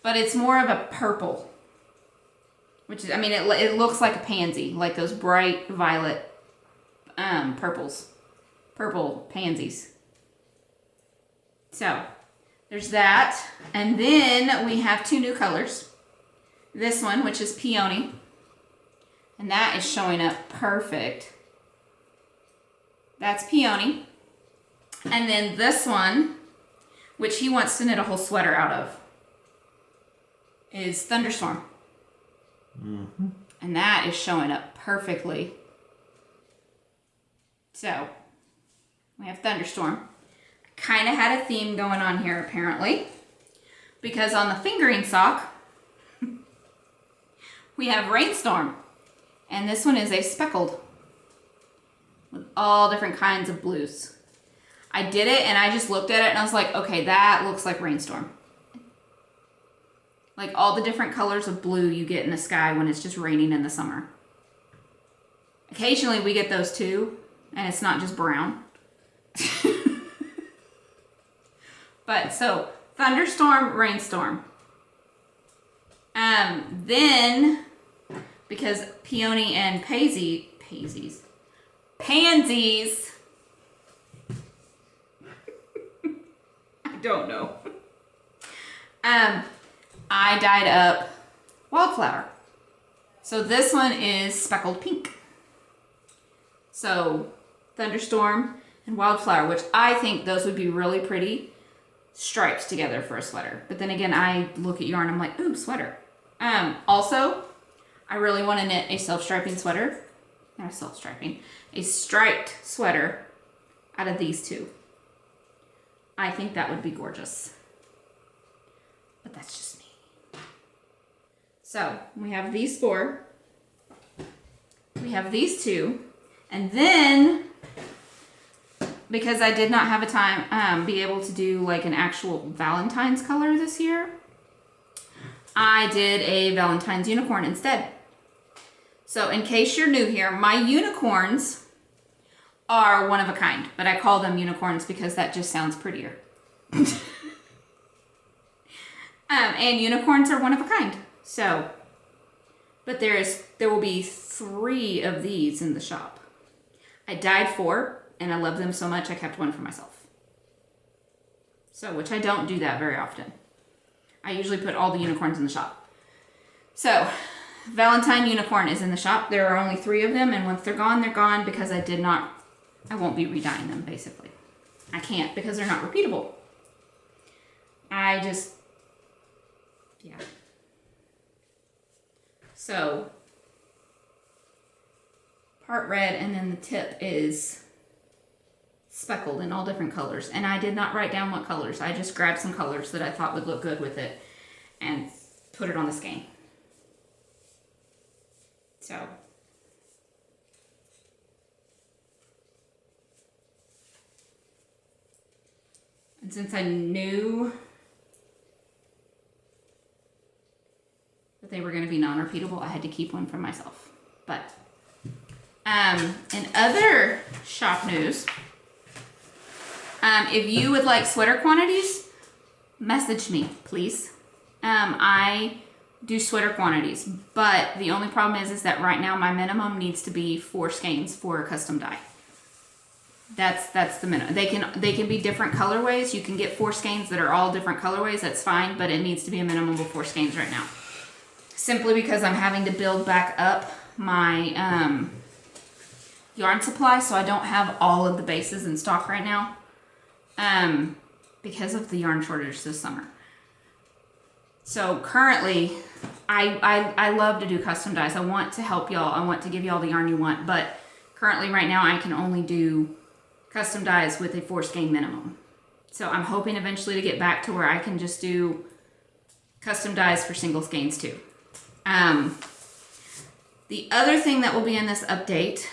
But it's more of a purple. Which is, I mean, it looks like a pansy, like those bright violet purple pansies. So, there's that. And then we have 2 new colors. This one, which is peony. And that is showing up perfect. That's peony. And then this one, which he wants to knit a whole sweater out of, is thunderstorm. Mm-hmm. And that is showing up perfectly. So, we have thunderstorm. Kind of had a theme going on here apparently, because on the fingering sock, we have rainstorm. And this one is a speckled with all different kinds of blues. I did it and I just looked at it and I was like, okay, that looks like rainstorm. Like all the different colors of blue you get in the sky when it's just raining in the summer. Occasionally we get those too, and it's not just brown. But so, thunderstorm, rainstorm. Then, because peony and pansies, I don't know. I dyed up wildflower. So this one is speckled pink. So thunderstorm and wildflower, which I think those would be really pretty stripes together for a sweater. But then again, I look at yarn, I'm like, ooh, sweater. Also, I really want to knit a self-striping sweater. Not a self-striping. A striped sweater out of these 2. I think that would be gorgeous. But that's just me. So, we have these 4. We have these 2. And then, because I did not have a time, be able to do like an actual Valentine's color this year, I did a Valentine's unicorn instead. So in case you're new here, my unicorns are one of a kind, but I call them unicorns because that just sounds prettier. And unicorns are one of a kind. So, but there will be 3 of these in the shop. I dyed 4, and I love them so much I kept 1 for myself. So, which I don't do that very often. I usually put all the unicorns in the shop. So, Valentine unicorn is in the shop. There are only 3 of them, and once they're gone because I won't be redyeing them, basically. I can't because they're not repeatable. I just, yeah. So, part red, and then the tip is speckled in all different colors. And I did not write down what colors. I just grabbed some colors that I thought would look good with it and put it on the skein. So, and since I knew that they were going to be non-repeatable, I had to keep one for myself. But in other shop news, if you would like sweater quantities, message me, please. I do sweater quantities, but the only problem is that right now my minimum needs to be 4 skeins for a custom dye. That's the minimum. They can be different colorways. You can get 4 skeins that are all different colorways. That's fine, but it needs to be a minimum of 4 skeins right now. Simply because I'm having to build back up my yarn supply, so I don't have all of the bases in stock right now. Because of the yarn shortage this summer. So currently, I love to do custom dyes. I want to help y'all. I want to give y'all the yarn you want, but currently right now I can only do custom dyes with a 4 skein minimum. So I'm hoping eventually to get back to where I can just do custom dyes for single skeins too. The other thing that will be in this update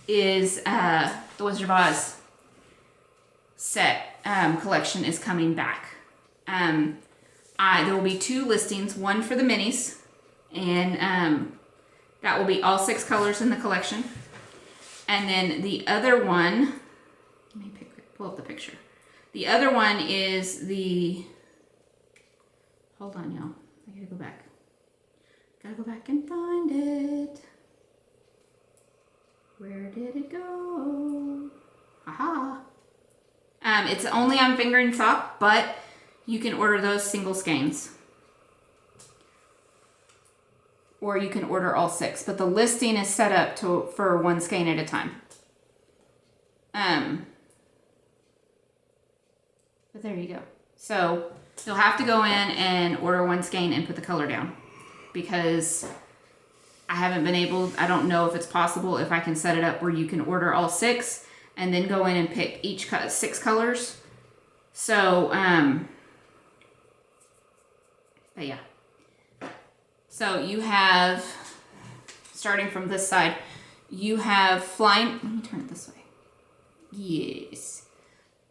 is the Wizard of Oz set collection is coming back. There will be 2 listings, one for the minis, and that will be all 6 colors in the collection. And then the other one, let me pull up the picture. The other one is the, hold on y'all, I gotta go back. Gotta go back and find it. Where did it go? Haha. It's only on fingering sock, but you can order those single skeins. Or you can order all 6, but the listing is set up for 1 skein at a time. But there you go. So you'll have to go in and order 1 skein and put the color down, because I haven't been able, I don't know if it's possible if I can set it up where you can order all 6 and then go in and pick each 6 colors. So, but yeah. So you have, starting from this side, you have flying, let me turn it this way. Yes.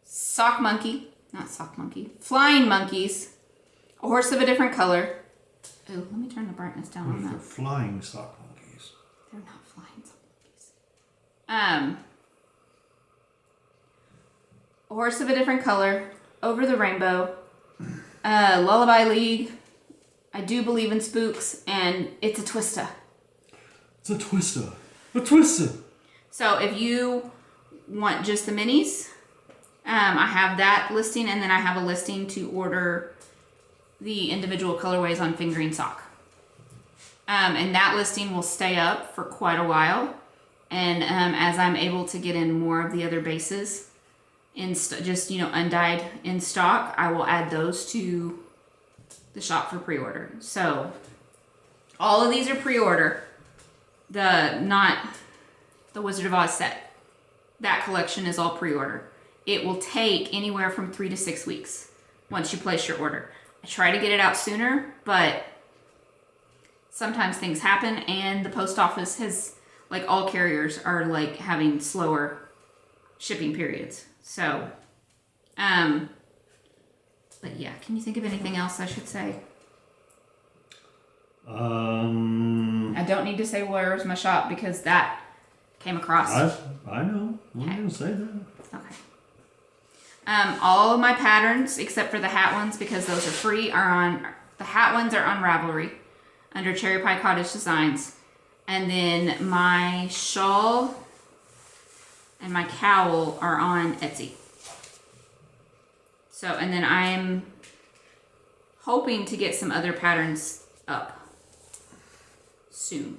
Sock monkey, not sock monkey, flying monkeys, a horse of a different color. Oh, let me turn the brightness down on that. They're flying sock monkeys. They're not flying sock monkeys. A horse of a different color, over the rainbow, Lullaby League, I do believe in spooks, and it's a twista. It's a twister. A twister. So if you want just the minis, I have that listing, and then I have a listing to order the individual colorways on fingering sock. And that listing will stay up for quite a while. And as I'm able to get in more of the other bases, just, undyed in stock, I will add those to the shop for pre-order. So all of these are pre-order. Not the Wizard of Oz set. That collection is all pre-order. It will take anywhere from 3 to 6 weeks once you place your order. I try to get it out sooner, but sometimes things happen, and the post office has, like all carriers, are like having slower shipping periods. So, but yeah, can you think of anything else I should say? I don't need to say where's my shop, because that came across. I know. I'm not going to say that. Okay. All of my patterns, except for the hat ones, because those are free, the hat ones are on Ravelry under CherryPieCottage Designs. And then my shawl and my cowl are on Etsy. So, and then I'm hoping to get some other patterns up soon,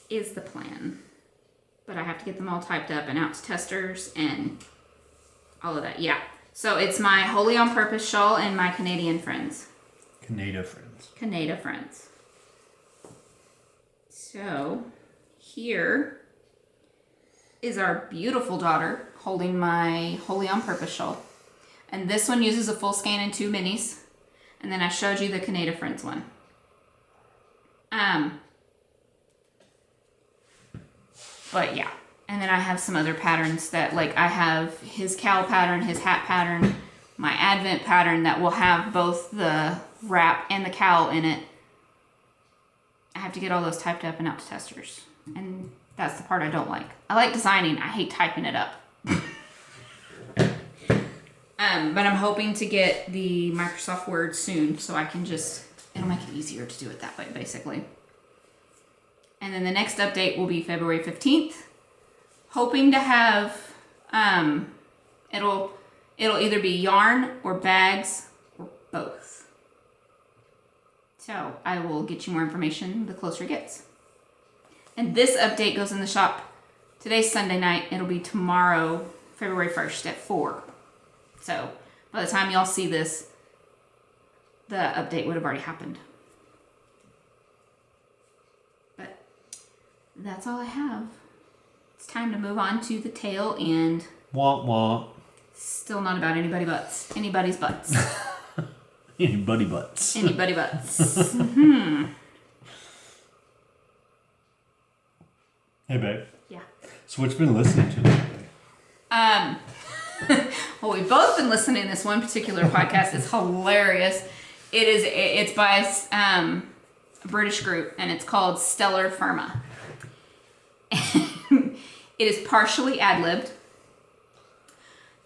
is the plan. But I have to get them all typed up and out to testers and all of that. Yeah. So it's my Wholly on Purpose shawl and my Canadian friends. Canada friends. Canada friends. So here is our beautiful daughter holding my Wholly on Purpose shawl. And this one uses a full skein and 2 minis. And then I showed you the Canada Friends one. But yeah. And then I have some other patterns that, like, I have his cowl pattern, his hat pattern, my Advent pattern that will have both the wrap and the cowl in it. I have to get all those typed up and out to testers. And that's the part I don't like. I like designing. I hate typing it up. But I'm hoping to get the Microsoft Word soon so I can just, it'll make it easier to do it that way, basically. And then the next update will be February 15th. Hoping to have, it'll either be yarn or bags or both. So I will get you more information the closer it gets. And this update goes in the shop. Today's Sunday night. It'll be tomorrow, February 1st at 4. So by the time y'all see this, the update would have already happened. But that's all I have. It's time to move on to the tail and Womp womp. still not about anybody's butts. Anybody butts. Anybody butts. Hey babe. Yeah. So what you been listening to lately? Well, we've both been listening to this one particular podcast. It's hilarious. It's by a British group, and it's called Stellar Firma. It is partially ad-libbed.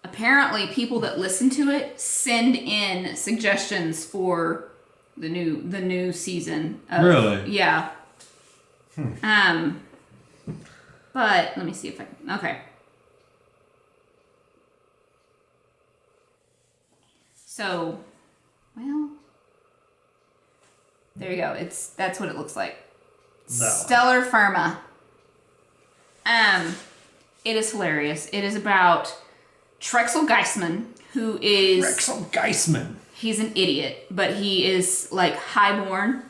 Apparently, people that listen to it send in suggestions for the new season. Really? Yeah. But let me see if I can. Okay. So, well, there you go. That's what it looks like. No. Stellar Firma. It is hilarious. It is about Trexel Geisman, who is Rexel Geisman. He's an idiot, but he is like highborn.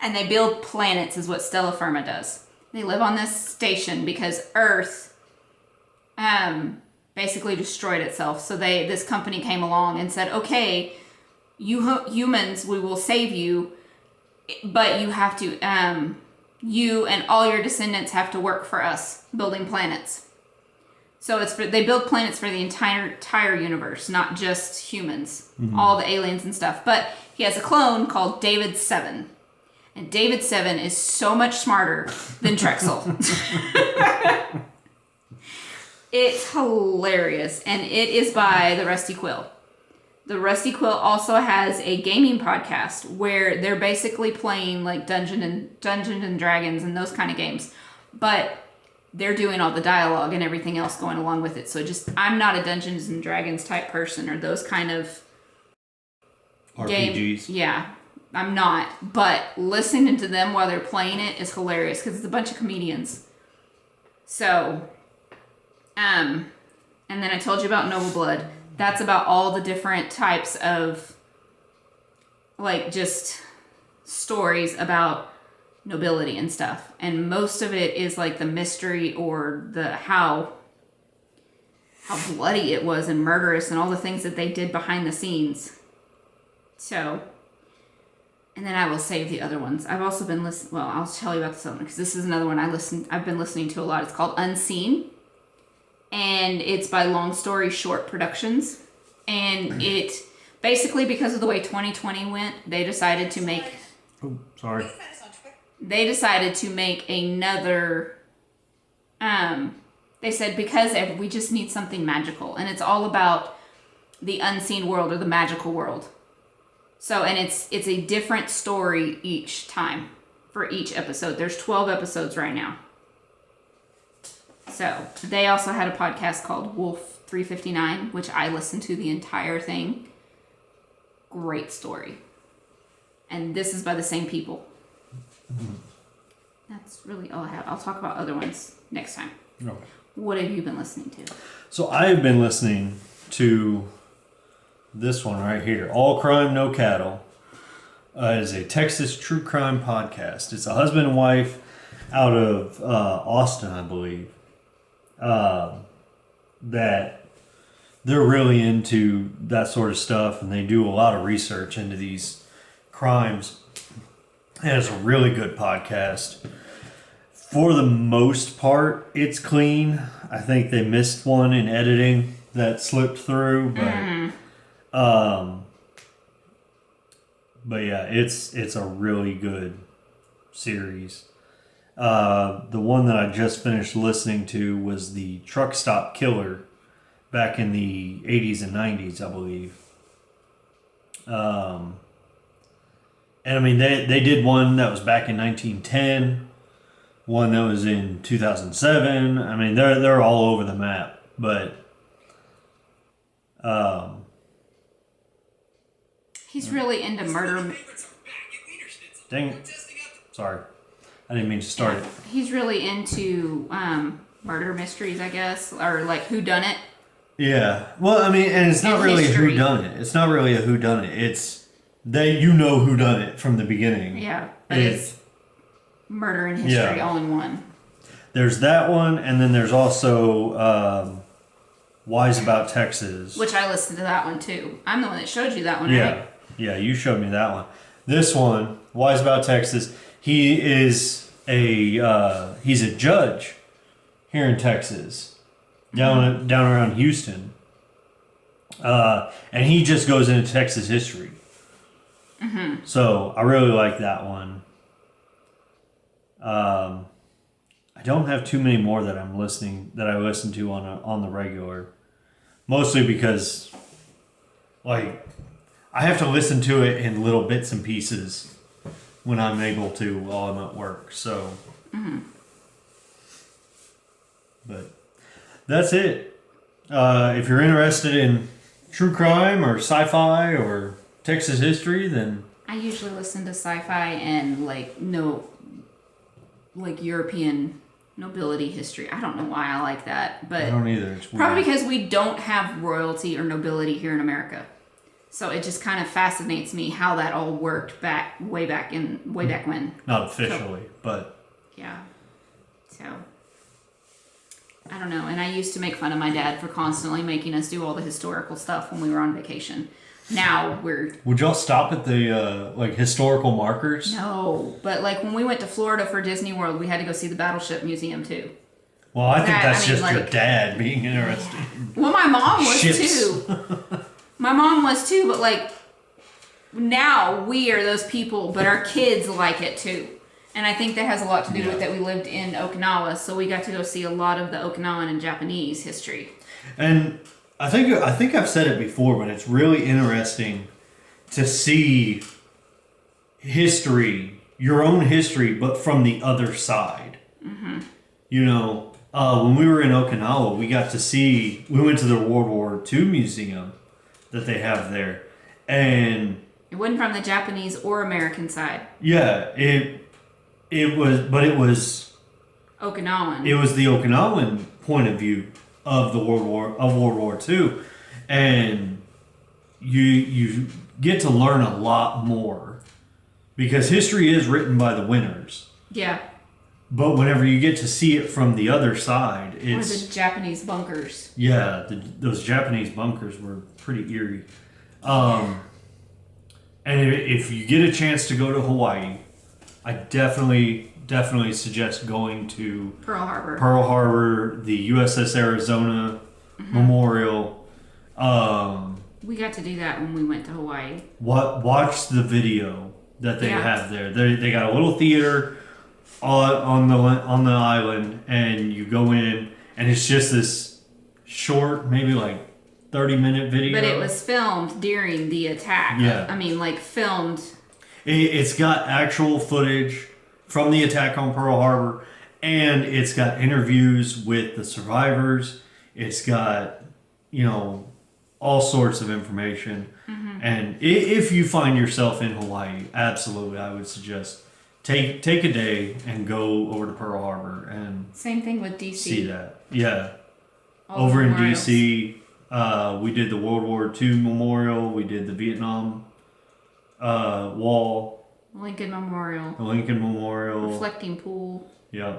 And they build planets is what Stellar Firma does. They live on this station because Earth basically destroyed itself. So this company came along and said, okay, you humans, we will save you, but you have to, you and all your descendants have to work for us building planets. So they build planets for the entire universe, not just humans, all the aliens and stuff. But he has a clone called David 7. And David 7 is so much smarter than Trexel. It's hilarious. And it is by the Rusty Quill. The Rusty Quill also has a gaming podcast where they're basically playing like Dungeons and Dragons and those kind of games. But they're doing all the dialogue and everything else going along with it. So I'm not a Dungeons and Dragons type person or those kind of RPGs. Yeah, I'm not. But listening to them while they're playing it is hilarious because it's a bunch of comedians. So, and then I told you about Noble Blood. That's about all the different types of, like, just stories about nobility and stuff. And most of it is, like, the mystery or the how bloody it was and murderous and all the things that they did behind the scenes. So, and then I will save the other ones. I've also been listening, well, I'll tell you about this other one because this is another one I've been listening to a lot. It's called Unseen. And it's by Long Story Short Productions. And it, basically because of the way 2020 went, they decided to make... Oh, sorry. They decided to make another... they said, because we just need something magical. And it's all about the unseen world or the magical world. So, and it's a different story each time for each episode. There's 12 episodes right now. So, they also had a podcast called Wolf 359, which I listened to the entire thing. Great story. And this is by the same people. That's really all I have. I'll talk about other ones next time. Okay. What have you been listening to? So I've been listening to this one right here. All Crime, No Cattle. It is a Texas true crime podcast. It's a husband and wife out of Austin, I believe. That they're really into that sort of stuff, and they do a lot of research into these crimes. And it's a really good podcast. For the most part, it's clean. I think they missed one in editing that slipped through, but yeah, it's a really good series. The one that I just finished listening to was the Truck Stop Killer back in the 80s and 90s, I believe. And I mean, they did one that was back in 1910, one that was in 2007. I mean, they're all over the map, but he's really into murder. Dang it. Sorry. I didn't mean to start it. He's really into murder mysteries, I guess, or like whodunit. Yeah. Well, I mean, and it's not really history. a whodunit. It's not really a whodunit. It's who done it from the beginning. Yeah, but it's murder and history all in one. There's that one, and then there's also Wise About Texas. Which I listened to that one too. I'm the one that showed you that one, Yeah. right? Yeah, you showed me that one. This one, Wise About Texas, he is he's a judge here in Texas, down around Houston. And he just goes into Texas history. Mm-hmm. So I really like that one. I don't have too many more that I listen to on the regular, mostly because like I have to listen to it in little bits and pieces when I'm able to while I'm at work. So, but that's it. If you're interested in true crime or sci-fi or Texas history, then I usually listen to sci-fi and like European nobility history. I don't know why I like that, but I don't either. It's weird. probably because we don't have royalty or nobility here in America. So it just kind of fascinates me how that all worked way back when. Not officially, but Yeah. So I don't know. And I used to make fun of my dad for constantly making us do all the historical stuff when we were on vacation. Now we're... Would y'all stop at the historical markers? No, but like when we went to Florida for Disney World, we had to go see the Battleship Museum too. Well, I think that's just your dad being interested. Well, my mom was Ships. too. My mom was too, but like now we are those people, but our kids like it too. And I think that has a lot to do with that we lived in Okinawa, so we got to go see a lot of the Okinawan and Japanese history. And I think I've said it before, but it's really interesting to see history, your own history, but from the other side. Mm-hmm. You know, when we were in Okinawa, we went to the World War II museum that they have there, and it wasn't from the Japanese or American side. Yeah, it was Okinawan. It was the Okinawan point of view of World War II, and you get to learn a lot more because history is written by the winners. Yeah. But whenever you get to see it from the other side, it's... Or the Japanese bunkers. Yeah, those Japanese bunkers were pretty eerie. And if you get a chance to go to Hawaii, I definitely suggest going to Pearl Harbor, the USS Arizona Memorial. We got to do that when we went to Hawaii. Watch the video that they have there. They got a little theater on the island, and you go in, and it's just this short, maybe like 30-minute video. But it was filmed during the attack. Yeah. I mean, like filmed. It's got actual footage from the attack on Pearl Harbor, and it's got interviews with the survivors. It's got, all sorts of information. Mm-hmm. And if you find yourself in Hawaii, absolutely, I would suggest take a day and go over to Pearl Harbor and same thing with DC. see that. Yeah. All over in memorials. DC, We did the World War II memorial. We did the Vietnam wall. Lincoln Memorial. The Lincoln Memorial. Reflecting pool. Yeah.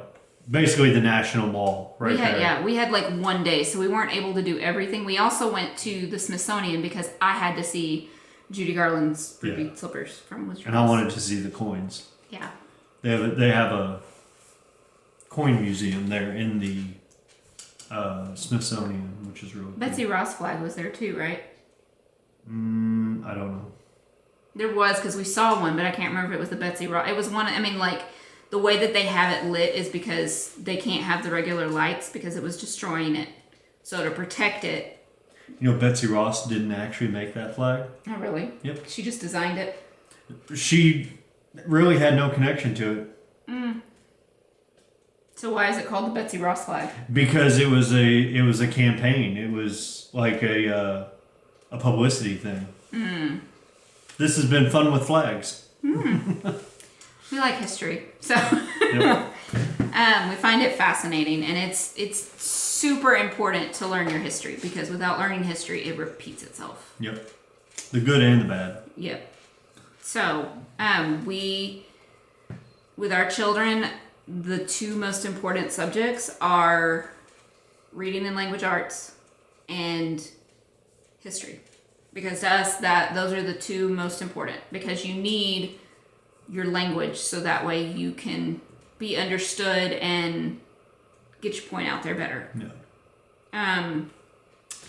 Basically the National Mall right there. Yeah, we had like one day, so we weren't able to do everything. We also went to the Smithsonian because I had to see Judy Garland's ruby slippers from Wizard. And I wanted to see the coins. Yeah. They have a coin museum there in the Smithsonian, which is really Betsy Ross flag was there too, right? I don't know. There was, because we saw one, but I can't remember if it was the Betsy Ross. It was one, I mean, like, the way that they have it lit is because they can't have the regular lights because it was destroying it. So to protect it. You know, Betsy Ross didn't actually make that flag. Oh, really? Yep. She just designed it? She really had no connection to it. So why is it called the Betsy Ross flag? Because it was a campaign. It was like a publicity thing. This has been fun with flags. We like history, so Yep. we find it fascinating, and it's super important to learn your history because without learning history, it repeats itself. Yep. The good and the bad. Yep. So we, with our children, the two most important subjects are reading and language arts and history, because to us those are the two most important, because you need your language so that way you can be understood and get your point out there better. Yeah.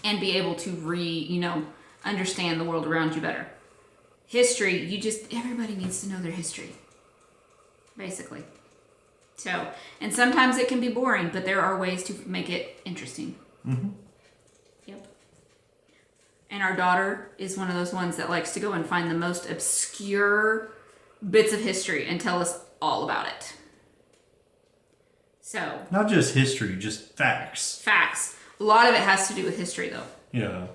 And be able to understand the world around you better. History, everybody needs to know their history, basically. So, and sometimes it can be boring, but there are ways to make it interesting. Yep. And our daughter is one of those ones that likes to go and find the most obscure bits of history and tell us all about it. So. Not just history, just facts. Facts. A lot of it has to do with history, though. Yeah.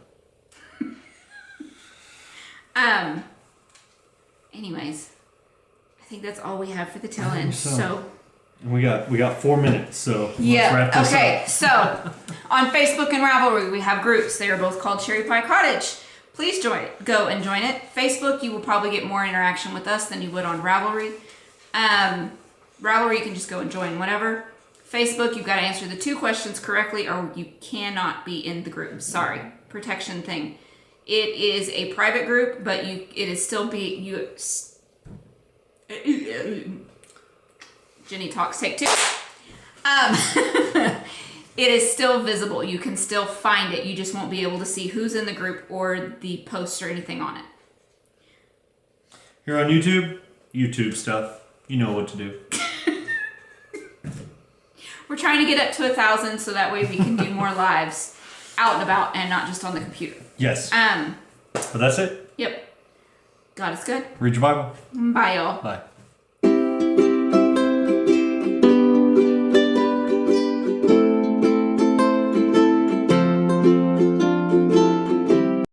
Anyways, I think that's all we have for the tail end. So. We got 4 minutes, so let's wrap this okay. up. So on Facebook and Ravelry, we have groups. They are both called CherryPieCottage. Please go and join it. Facebook, you will probably get more interaction with us than you would on Ravelry. Ravelry, you can just go and join whatever. Facebook, you've got to answer the 2 questions correctly or you cannot be in the group. Sorry, protection thing. It is a private group, but Jennie talks, take 2. It is still visible. You can still find it. You just won't be able to see who's in the group or the posts or anything on it. Here on YouTube stuff, you know what to do. We're trying to get up to 1,000 so that way we can do more lives out and about and not just on the computer. Yes. But that's it. Yep. God is good. Read your Bible. Bye, y'all. Bye.